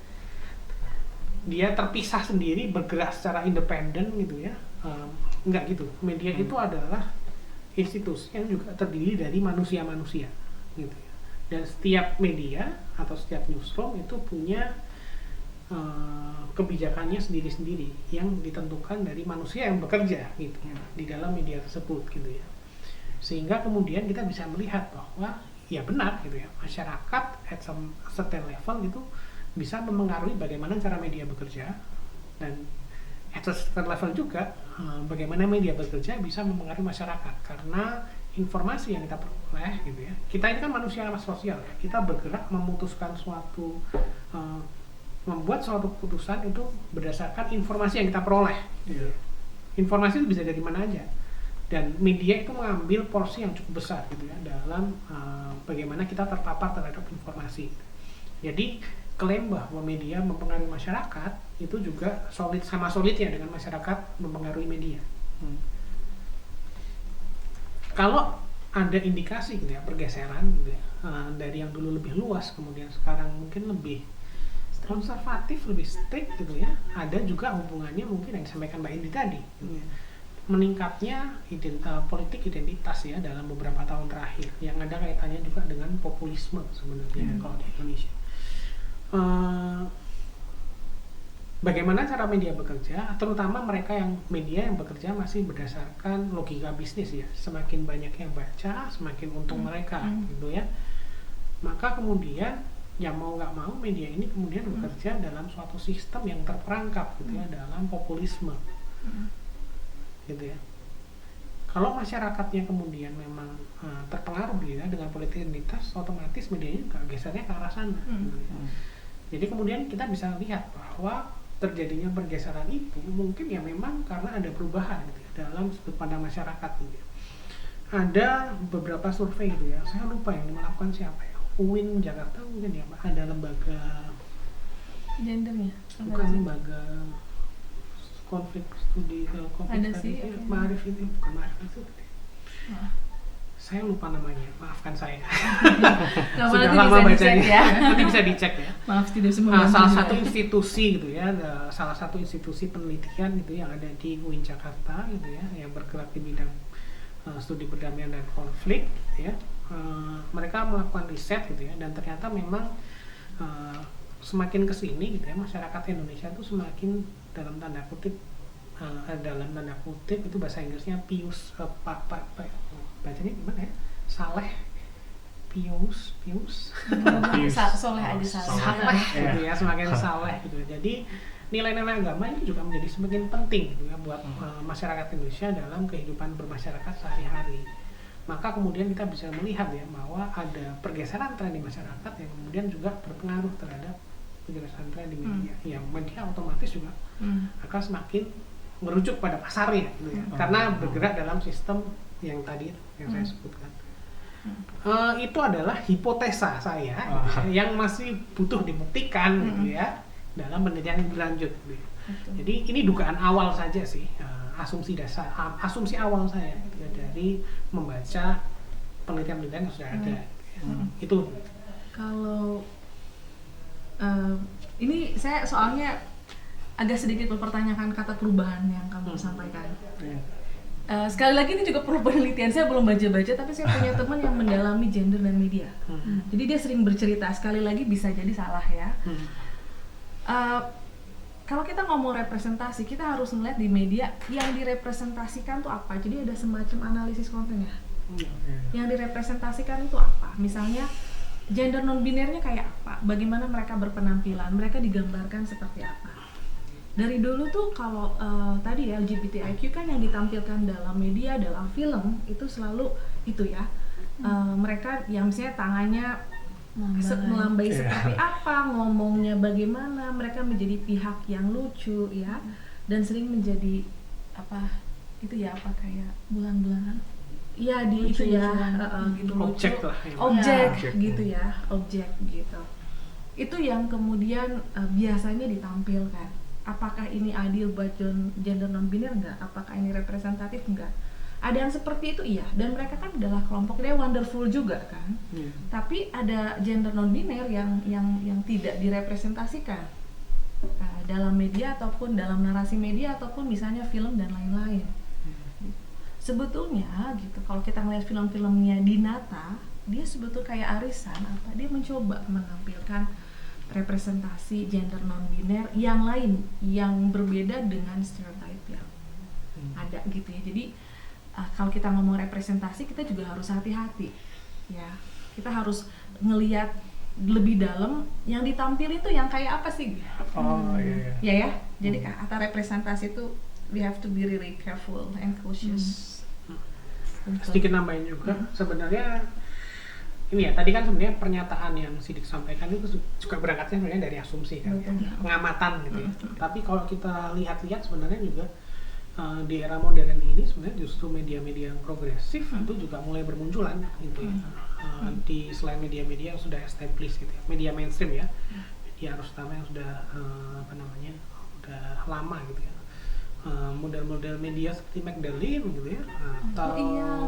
Dia terpisah sendiri, bergerak secara independen gitu ya. Enggak gitu. Media itu adalah institusi yang juga terdiri dari manusia-manusia gitu ya. Dan setiap media atau setiap newsroom itu punya kebijakannya sendiri-sendiri yang ditentukan dari manusia yang bekerja gitu ya, di dalam media tersebut gitu ya. Sehingga kemudian kita bisa melihat bahwa ya benar gitu ya, masyarakat at some certain level itu bisa mempengaruhi bagaimana cara media bekerja, dan at a certain level juga bagaimana media bekerja bisa mempengaruhi masyarakat, karena informasi yang kita peroleh gitu ya. Kita ini kan manusia sosial ya, kita bergerak memutuskan suatu membuat suatu keputusan itu berdasarkan informasi yang kita peroleh. Informasi itu bisa dari mana aja, dan media itu mengambil porsi yang cukup besar gitu ya dalam bagaimana kita terpapar terhadap informasi. Jadi klaim bahwa media mempengaruhi masyarakat itu juga sama solidnya dengan masyarakat mempengaruhi media. Kalau ada indikasi gitu ya pergeseran gitu ya, dari yang dulu lebih luas kemudian sekarang mungkin lebih konservatif, lebih strict gitu ya, ada juga hubungannya mungkin yang disampaikan Mbak Indi tadi gitu ya. Meningkatnya politik identitas ya dalam beberapa tahun terakhir, yang ada kaitannya juga dengan populisme sebenarnya kalau di Indonesia. Bagaimana cara media bekerja, terutama mereka yang media yang bekerja masih berdasarkan logika bisnis ya, semakin banyak yang baca semakin untung mereka gitu ya. Maka kemudian ya mau nggak mau media ini kemudian bekerja dalam suatu sistem yang terperangkap gitu ya, dalam populisme gitu ya. Kalau masyarakatnya kemudian memang terpengaruh gitu ya dengan politik identitas, otomatis medianya juga gesernya ke arah sana gitu ya. Jadi kemudian kita bisa lihat bahwa terjadinya pergeseran itu mungkin ya memang karena ada perubahan gitu ya, dalam sudut pandang masyarakat gitu ya. Ada beberapa survei gitu ya, saya lupa yang melakukan siapa ya, UIN Jakarta mungkin ya, ada lembaga gendernya bukan lembaga konflik studi konflik Ada studi sih, itu, oke. Ma'arif itu bukan Ma'arif itu Nah. saya lupa namanya, maafkan saya. Nah, Sudah nanti lama bisa dicek bacanya ya. nanti bisa dicek ya. Maaf tidak semua Nah, salah juga. satu institusi gitu ya, salah satu institusi penelitian gitu yang ada di UIN Jakarta gitu ya, yang bergerak di bidang studi perdamaian dan konflik gitu ya. Mereka melakukan riset gitu ya, dan ternyata memang semakin kesini gitu ya, masyarakat Indonesia itu semakin dalam tanda kutip itu bahasa Inggrisnya pious, bacanya gimana ya, saleh, pious Soleh aja saleh Iya. gitu ya, semakin saleh gitu. Jadi nilai-nilai agama ini juga menjadi semakin penting gitu ya buat masyarakat Indonesia dalam kehidupan bermasyarakat sehari-hari. Maka kemudian kita bisa melihat ya bahwa ada pergeseran tren di masyarakat yang kemudian juga berpengaruh terhadap pergeseran tren di media. Yang media otomatis juga akan semakin merujuk pada pasarnya gitu ya. Karena bergerak dalam sistem yang tadi yang saya sebutkan. Itu adalah hipotesa saya gitu ya, yang masih butuh dibuktikan gitu ya dalam penelitian yang berlanjut gitu ya. Jadi ini dugaan awal saja sih, asumsi awal saya gitu ya, dari membaca penelitian-penelitian yang sudah ada gitu ya. Itu Kalau ini saya soalnya agak sedikit mempertanyakan kata perubahan yang kamu sampaikan. Sekali lagi ini juga perlu penelitian, saya belum baca-baca, tapi saya punya teman yang mendalami gender dan media. Jadi dia sering bercerita, sekali lagi bisa jadi salah ya. Kalau kita ngomong representasi, kita harus melihat di media yang direpresentasikan tuh apa. Jadi ada semacam analisis kontennya. Yang direpresentasikan itu apa? Misalnya gender non-binarnya kayak apa? Bagaimana mereka berpenampilan? Mereka digambarkan seperti apa? Dari dulu tuh kalau tadi ya LGBTIQ kan yang ditampilkan dalam media, dalam film itu selalu itu ya. Mereka yang misalnya tangannya melambai seperti apa, ngomongnya bagaimana, mereka menjadi pihak yang lucu ya, dan sering menjadi apa itu ya, apa kayak bulan-bulanan ya di itu ya, gitu lucu, objek lah ya. objek Objek. gitu ya, objek gitu. Itu yang kemudian biasanya ditampilkan. Apakah ini adil buat gender non-biner enggak? Apakah ini representatif enggak? Ada yang seperti itu iya, dan mereka kan adalah kelompok, dia wonderful juga kan. Tapi ada gender non-biner yang tidak direpresentasikan dalam media ataupun dalam narasi media ataupun misalnya film dan lain-lain. Sebetulnya gitu, kalau kita melihat film-filmnya Dinata, dia sebetulnya kayak arisan apa? Dia mencoba menampilkan representasi gender non-biner yang lain, yang berbeda dengan stereotip yang ada gitu ya. Jadi kalau kita ngomong representasi, kita juga harus hati-hati ya. Kita harus ngelihat lebih dalam yang ditampil itu yang kayak apa sih. Ya ya. Jadi kata representasi itu we have to be really careful and cautious. Sedikit nambahin juga, sebenarnya ini ya, tadi kan sebenarnya pernyataan yang Sidik sampaikan itu juga berangkatnya sebenarnya dari asumsi kan, ya, pengamatan gitu ya. Tapi kalau kita lihat-lihat sebenarnya juga di era modern ini sebenarnya justru media-media yang progresif itu juga mulai bermunculan gitu ya. Di selain media-media yang sudah established gitu ya, media mainstream ya, media arus utama yang sudah udah lama gitu ya. Model-model media seperti Magdalene gitu ya, atau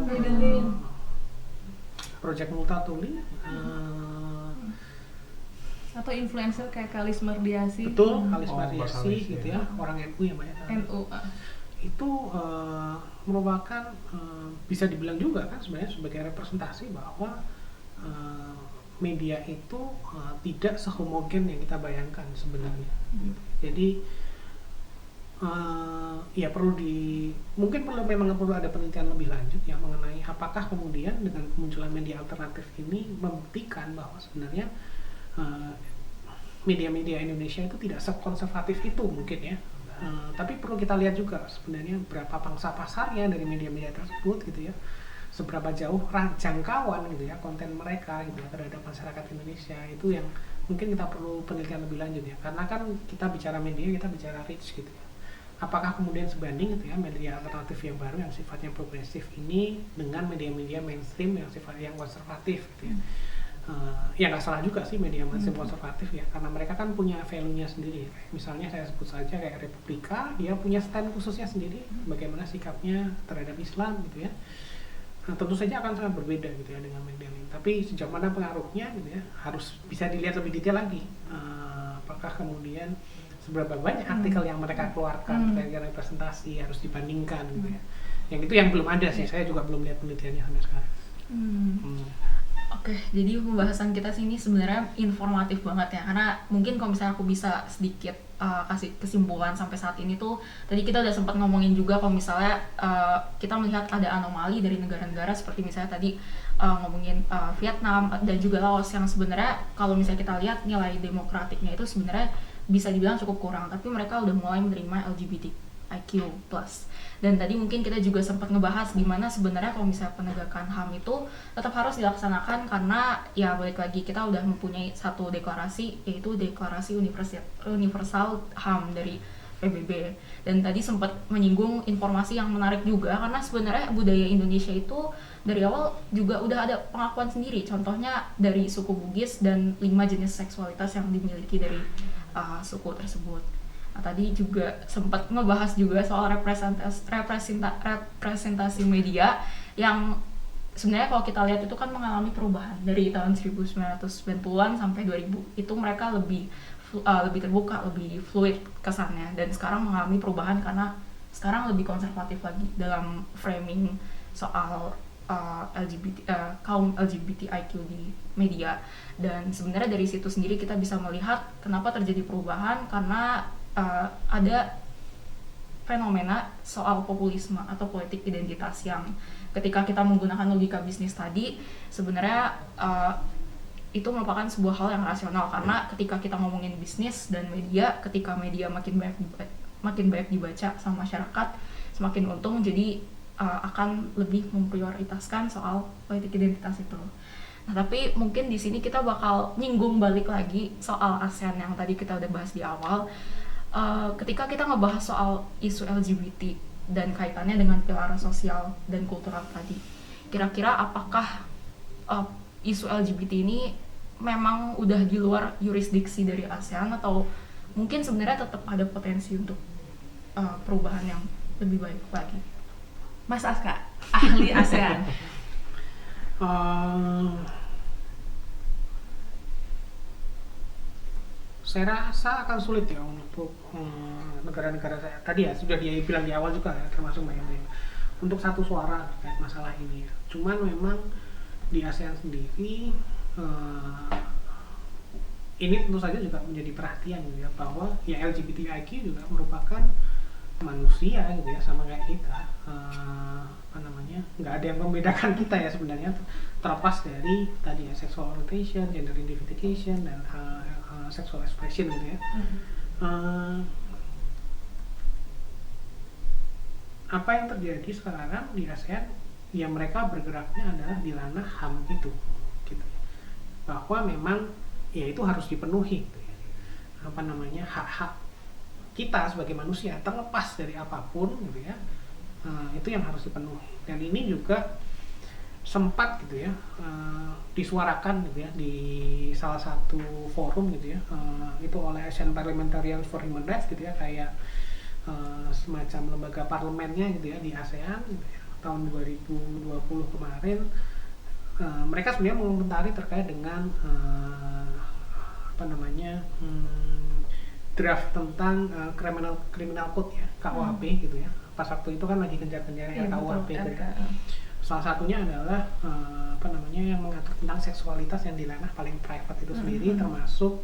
Magdalene. Project Multatuli, Atau influencer kayak Kalis Mardiasi. betul, Kalis Mas Mardiasi Kalis, gitu ya. ya, orang NU ya Mbak ya. NU. Itu merupakan bisa dibilang juga kan sebenarnya sebagai representasi bahwa media itu tidak sehomogen yang kita bayangkan sebenarnya. Jadi ya mungkin memang perlu ada penelitian lebih lanjut ya mengenai apakah kemudian dengan kemunculan media alternatif ini membuktikan bahwa sebenarnya media-media Indonesia itu tidak sekonservatif itu mungkin ya. Tapi perlu kita lihat juga sebenarnya berapa pangsa pasarnya dari media-media tersebut gitu ya, seberapa jauh jangkauan gitu ya konten mereka gitu ya terhadap masyarakat Indonesia. Itu yang mungkin kita perlu penelitian lebih lanjut ya, karena kan kita bicara media, kita bicara reach gitu ya. Apakah kemudian sebanding gitu ya media alternatif yang baru yang sifatnya progresif ini dengan media-media mainstream yang sifatnya konservatif gitu ya. Ya nggak salah juga sih media mainstream konservatif ya, karena mereka kan punya value-nya sendiri ya. Misalnya saya sebut saja kayak Republika, dia punya stand khususnya sendiri bagaimana sikapnya terhadap Islam gitu ya. Nah, tentu saja akan sangat berbeda gitu ya dengan media lain, tapi sejauh mana pengaruhnya gitu ya harus bisa dilihat lebih detail lagi. Apakah kemudian seberapa banyak artikel yang mereka keluarkan terkait representasi harus dibandingkan gitu ya. Yang itu yang belum ada sih, saya juga belum lihat penelitiannya sampai sekarang. Oke, jadi pembahasan kita sini sebenarnya informatif banget ya, karena mungkin kalau misalnya aku bisa sedikit kasih kesimpulan sampai saat ini tuh, tadi kita udah sempat ngomongin juga kalau misalnya kita melihat ada anomali dari negara-negara seperti misalnya tadi ngomongin Vietnam dan juga Laos yang sebenarnya kalau misalnya kita lihat nilai demokratiknya itu sebenarnya bisa dibilang cukup kurang, tapi mereka udah mulai menerima LGBTIQ+. Dan tadi mungkin kita juga sempat ngebahas gimana sebenarnya kalau misalnya penegakan HAM itu tetap harus dilaksanakan, karena ya balik lagi kita udah mempunyai satu deklarasi, yaitu Deklarasi Universal HAM dari PBB. Dan tadi sempat menyinggung informasi yang menarik juga, karena sebenarnya budaya Indonesia itu dari awal juga udah ada pengakuan sendiri, contohnya dari suku Bugis dan 5 jenis seksualitas yang dimiliki dari suku tersebut. Nah, tadi juga sempat ngebahas juga soal representasi media yang sebenarnya kalau kita lihat itu kan mengalami perubahan dari tahun 1990-an sampai 2000. Itu mereka lebih terbuka, lebih fluid kesannya, dan sekarang mengalami perubahan karena sekarang lebih konservatif lagi dalam framing soal kaum LGBTIQ di media. Dan sebenarnya dari situ sendiri kita bisa melihat kenapa terjadi perubahan, karena ada fenomena soal populisme atau politik identitas yang ketika kita menggunakan logika bisnis tadi sebenarnya itu merupakan sebuah hal yang rasional, karena ketika kita ngomongin bisnis dan media, ketika media makin banyak dibaca sama masyarakat, semakin untung, jadi akan lebih memprioritaskan soal politik identitas itu. Nah, tapi mungkin di sini kita bakal nyinggung balik lagi soal ASEAN yang tadi kita udah bahas di awal. Ketika kita ngebahas soal isu LGBT dan kaitannya dengan pilar sosial dan kultural tadi, kira-kira apakah isu LGBT ini memang udah di luar yurisdiksi dari ASEAN, atau mungkin sebenarnya tetap ada potensi untuk perubahan yang lebih baik lagi? Mas Aska, ahli ASEAN. Saya rasa akan sulit ya untuk negara-negara saya tadi ya sudah dia bilang di awal juga ya, termasuk Mbak Yandri, untuk satu suara terkait masalah ini ya. Cuman memang di ASEAN sendiri ini tentu saja juga menjadi perhatian gitu ya, bahwa ya LGBTIQ juga merupakan manusia gitu ya, sama kayak kita. Nggak ada yang membedakan kita ya sebenarnya, terlepas dari tadi ya sexual orientation, gender identification, dan sexual expression gitu ya. Apa yang terjadi sekarang di ASEAN ya, mereka bergeraknya adalah di ranah HAM itu gitu. Bahwa memang ya itu harus dipenuhi gitu ya. Hak-hak kita sebagai manusia terlepas dari apapun gitu ya, itu yang harus dipenuhi. Dan ini juga sempat gitu ya disuarakan gitu ya di salah satu forum gitu ya, itu oleh Asian Parliamentarians for Human Rights gitu ya, kayak semacam lembaga parlemennya gitu ya di ASEAN gitu ya, tahun 2020 kemarin. Mereka sebenarnya mengomentari terkait dengan draft tentang criminal code ya, KUHP gitu ya. Pas waktu itu kan lagi gencar-gencarnya KUHP gitu ya. Salah satunya adalah yang mengatur tentang seksualitas yang di ranah paling private itu sendiri, termasuk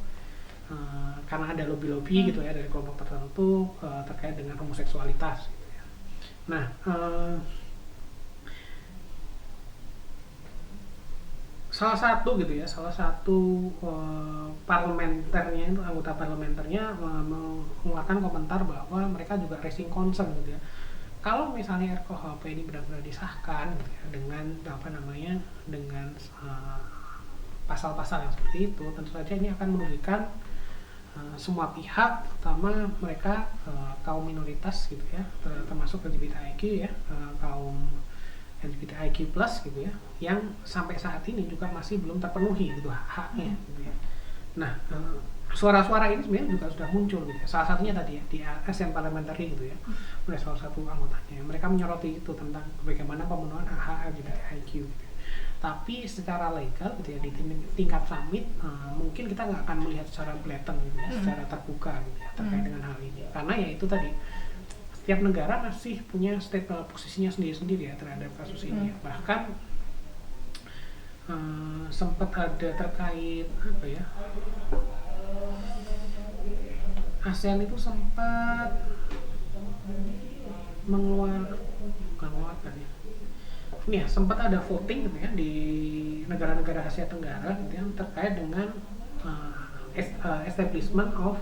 karena ada lobby-lobby gitu ya dari kelompok tertentu terkait dengan homoseksualitas gitu ya. Nah, salah satu parlementernya itu, anggota parlementernya mengeluarkan komentar bahwa mereka juga raising concern gitu ya. Kalau misalnya RKUHP ini benar-benar disahkan gitu ya, dengan dengan pasal-pasal yang seperti itu, tentu saja ini akan merugikan semua pihak, terutama mereka kaum minoritas gitu ya, termasuk LGBTIQ ya, kaum LGBTIQ+ gitu ya, yang sampai saat ini juga masih belum terpenuhi gitu hak-haknya gitu ya. Nah, suara-suara ini sebenarnya juga sudah muncul gitu ya. Salah satunya tadi ya di ASEAN Parliamentary gitu ya, oleh salah satu anggotanya. Mereka menyoroti itu tentang bagaimana pemenuhan hak LGBTIQ gitu ya. Tapi secara legal gitu ya di tingkat summit mungkin kita nggak akan melihat secara blatant gitu ya, secara terbuka gitu ya terkait dengan hal ini. Karena ya itu tadi, setiap negara masih punya posisinya sendiri-sendiri ya terhadap kasus ini ya. Bahkan sempat ada terkait apa ya, ASEAN itu sempat mengeluarkan ya, ini ya, sempat ada voting gitu ya di negara-negara Asia Tenggara gitu ya, terkait dengan establishment of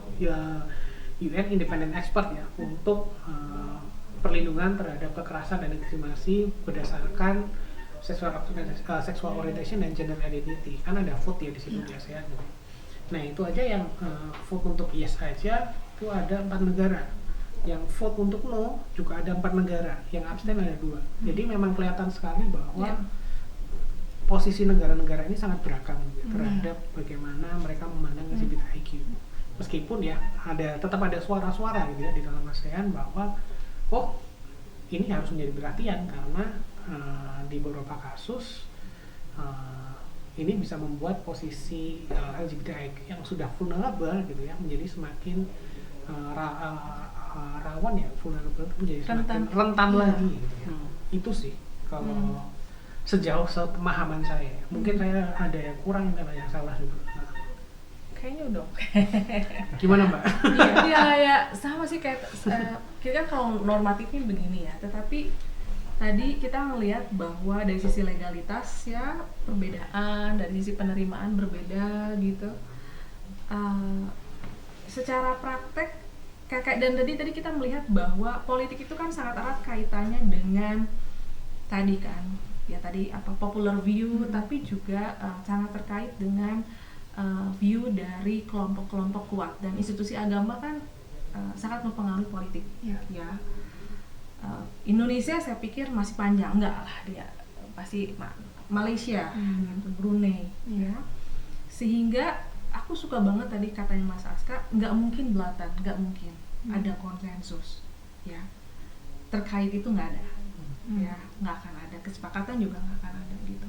UN Independent Expert ya untuk perlindungan terhadap kekerasan dan diskriminasi berdasarkan sexual orientation dan gender identity. Kan ada vote ya di situ di ASEAN gitu. Nah itu aja yang vote untuk yes aja itu ada 4 negara, yang vote untuk no juga ada 4 negara, yang abstain ada 2. Jadi memang kelihatan sekali bahwa posisi negara-negara ini sangat beragam gitu, terhadap bagaimana mereka memandang LGBTIQ. Meskipun ya tetap ada suara-suara gitu ya di dalam ASEAN bahwa ini harus menjadi perhatian karena di beberapa kasus ini bisa membuat posisi LGBTIQ yang sudah vulnerable gitu ya menjadi semakin rawan ya, vulnerable itu menjadi semakin rentan lagi gitu ya. Itu sih kalau sejauh pemahaman saya. Mungkin saya ada yang kurang, ada yang salah juga. Kayaknya udah oke. Gimana Mbak? Iya ya sama sih kayak kita kan kalau normatifnya begini ya, tetapi tadi kita ngelihat bahwa dari sisi legalitas ya perbedaan, dari sisi penerimaan berbeda gitu. Secara praktek dan tadi kita melihat bahwa politik itu kan sangat erat kaitannya dengan tadi kan ya tadi popular view, tapi juga sangat terkait dengan view dari kelompok-kelompok kuat, dan institusi agama kan sangat mempengaruhi politik ya. Indonesia saya pikir masih panjang, enggak lah dia pasti Malaysia, Brunei ya, sehingga aku suka banget tadi katanya Mas Aska, nggak mungkin belatan, nggak mungkin ada konsensus ya terkait itu, nggak ada ya, nggak akan ada kesepakatan juga, nggak akan ada gitu.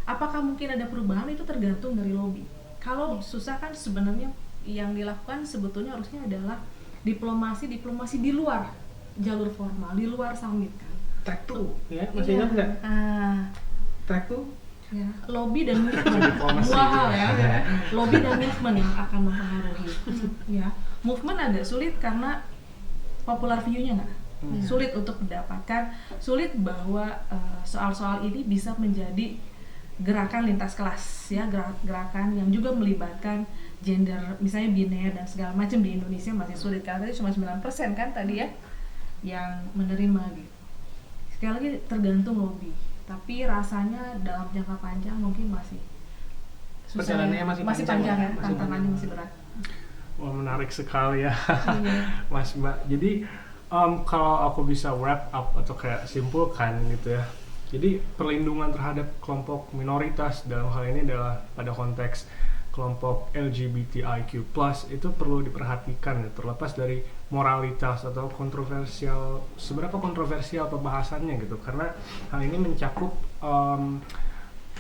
Apakah mungkin ada perubahan, itu tergantung dari lobby. Kalau susah kan sebenarnya yang dilakukan sebetulnya harusnya adalah diplomasi di luar jalur formal, di luar summit kan. Track 2 ya, masih ingat nggak? Track 2 ya, lobby dan movement, dua hal ya. Lobby dan movement yang akan mempengaruhi ya. Movement agak sulit karena popular view-nya nggak, sulit untuk mendapatkan, sulit bahwa soal-soal ini bisa menjadi gerakan lintas kelas ya, gerakan yang juga melibatkan gender, misalnya biner dan segala macam. Di Indonesia masih sulit karena tadi cuma 9% kan tadi ya yang menerima gitu. Sekali lagi tergantung lobby, tapi rasanya dalam jangka panjang mungkin masih susah, perjalanannya masih panjang ya, masih tantangannya panjang. masih berat. Wah, menarik sekali ya Mas Mbak. Jadi kalau aku bisa wrap up atau kayak simpulkan gitu ya, jadi perlindungan terhadap kelompok minoritas dalam hal ini adalah pada konteks kelompok LGBTIQ+ itu perlu diperhatikan ya, terlepas dari moralitas atau seberapa kontroversial pembahasannya gitu, karena hal ini mencakup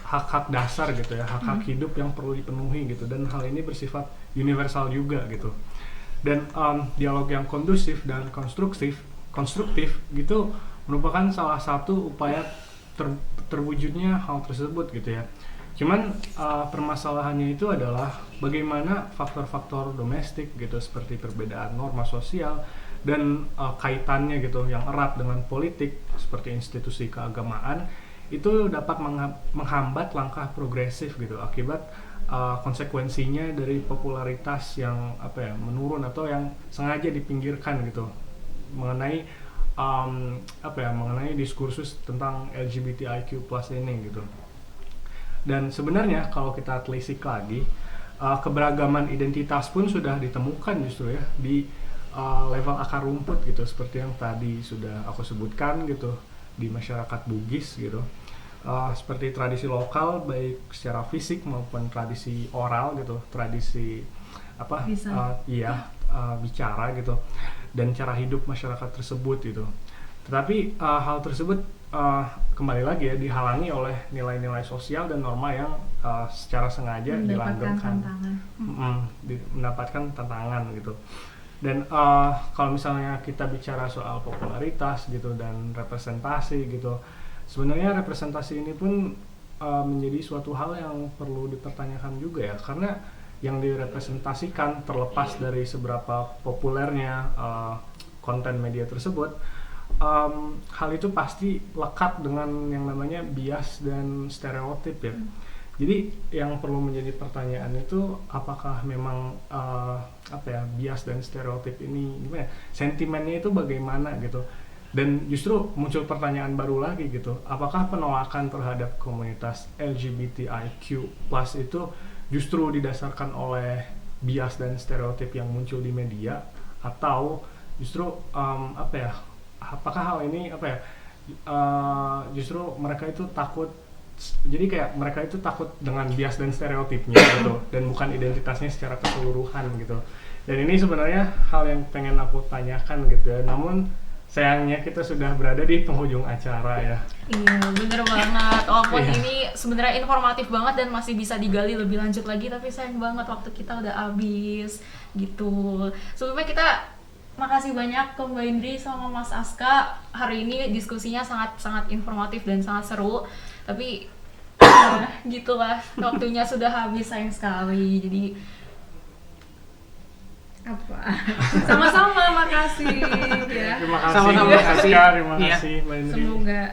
hak-hak dasar gitu ya, hak-hak hidup yang perlu dipenuhi gitu, dan hal ini bersifat universal juga gitu. Dan dialog yang kondusif dan konstruktif gitu merupakan salah satu upaya terwujudnya hal tersebut gitu ya. Cuman permasalahannya itu adalah bagaimana faktor-faktor domestik gitu seperti perbedaan norma sosial dan kaitannya gitu yang erat dengan politik seperti institusi keagamaan itu dapat menghambat langkah progresif gitu akibat konsekuensinya dari popularitas yang menurun atau yang sengaja dipinggirkan gitu mengenai mengenai diskursus tentang LGBTIQ+ ini gitu. Dan sebenarnya kalau kita telisik lagi, keberagaman identitas pun sudah ditemukan justru ya di level akar rumput gitu, seperti yang tadi sudah aku sebutkan gitu di masyarakat Bugis gitu. Seperti tradisi lokal baik secara fisik maupun tradisi oral gitu, tradisi bicara gitu, dan cara hidup masyarakat tersebut gitu. Tetapi hal tersebut kembali lagi ya dihalangi oleh nilai-nilai sosial dan norma yang secara sengaja dilanggengkan, mendapatkan tantangan gitu. Dan kalau misalnya kita bicara soal popularitas gitu dan representasi gitu, sebenarnya representasi ini pun menjadi suatu hal yang perlu dipertanyakan juga ya, karena yang direpresentasikan terlepas dari seberapa populernya konten media tersebut, hal itu pasti lekat dengan yang namanya bias dan stereotip ya. Jadi yang perlu menjadi pertanyaan itu apakah memang bias dan stereotip ini sentimennya itu bagaimana gitu. Dan justru muncul pertanyaan baru lagi gitu, apakah penolakan terhadap komunitas LGBTIQ+ itu justru didasarkan oleh bias dan stereotip yang muncul di media, atau justru apakah hal ini justru mereka itu takut, jadi kayak mereka itu takut dengan bias dan stereotipnya gitu, dan bukan identitasnya secara keseluruhan gitu. Dan ini sebenarnya hal yang pengen aku tanyakan gitu ya, namun sayangnya kita sudah berada di penghujung acara ya. Iya, bener banget. Walaupun ini sebenarnya informatif banget dan masih bisa digali lebih lanjut lagi, tapi sayang banget waktu kita udah habis gitu. Sebelumnya kita makasih banyak ke Mbak Indri sama Mas Aska. Hari ini diskusinya sangat informatif dan sangat seru. Tapi gitulah, waktunya sudah habis, sayang sekali. Jadi sama-sama, makasih ya. Terima kasih. Sama-sama, makasih. Terima Iya. kasih Mbak Indri. Semoga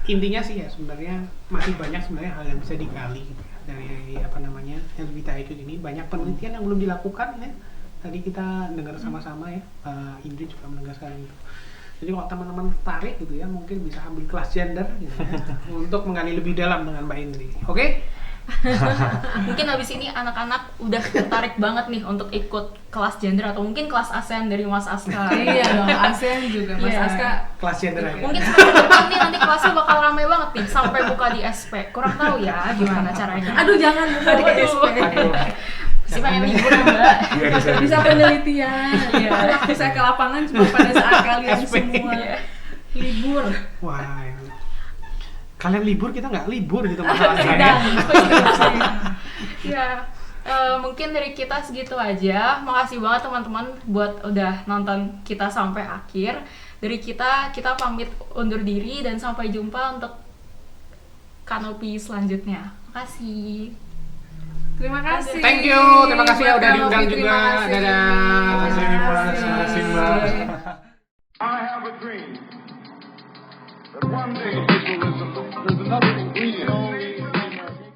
Intinya sih ya sebenarnya masih banyak sebenarnya hal yang bisa digali gitu ya, dari LGBTIQ ini. Banyak penelitian yang belum dilakukan ya. Tadi kita dengar sama-sama ya, Indri juga menegaskan itu. Jadi kalau teman-teman tertarik gitu ya, mungkin bisa ambil kelas gender gitu ya, untuk menggali lebih dalam dengan Mbak Indri. Oke? mungkin habis ini anak-anak udah tertarik banget nih untuk ikut kelas gender atau mungkin kelas ASEAN dari Mas Aska. iya dong, ASEAN juga Mas Iya. Aska. Kelas gender aja. Mungkin semester depan nih nanti kelasnya bakal rame banget nih sampai buka di SP. Kurang tahu ya gimana caranya. Aduh, jangan buka di SP. Masih pengen libur ya, Mbak. Bisa penelitian. Ya. Bisa ke lapangan cuma pada saat kalian semua libur. Wah, kalian libur, kita nggak libur gitu masalahnya. Ya, mungkin dari kita segitu aja. Makasih banget teman-teman buat udah nonton kita sampai akhir. Dari kita pamit undur diri dan sampai jumpa untuk kanopi selanjutnya. Makasih. Terima kasih. Thank you, terima kasih ya udah diundang juga. Dadah. Terima kasih Mbak. I have a dream that one day liberalism is another ingredient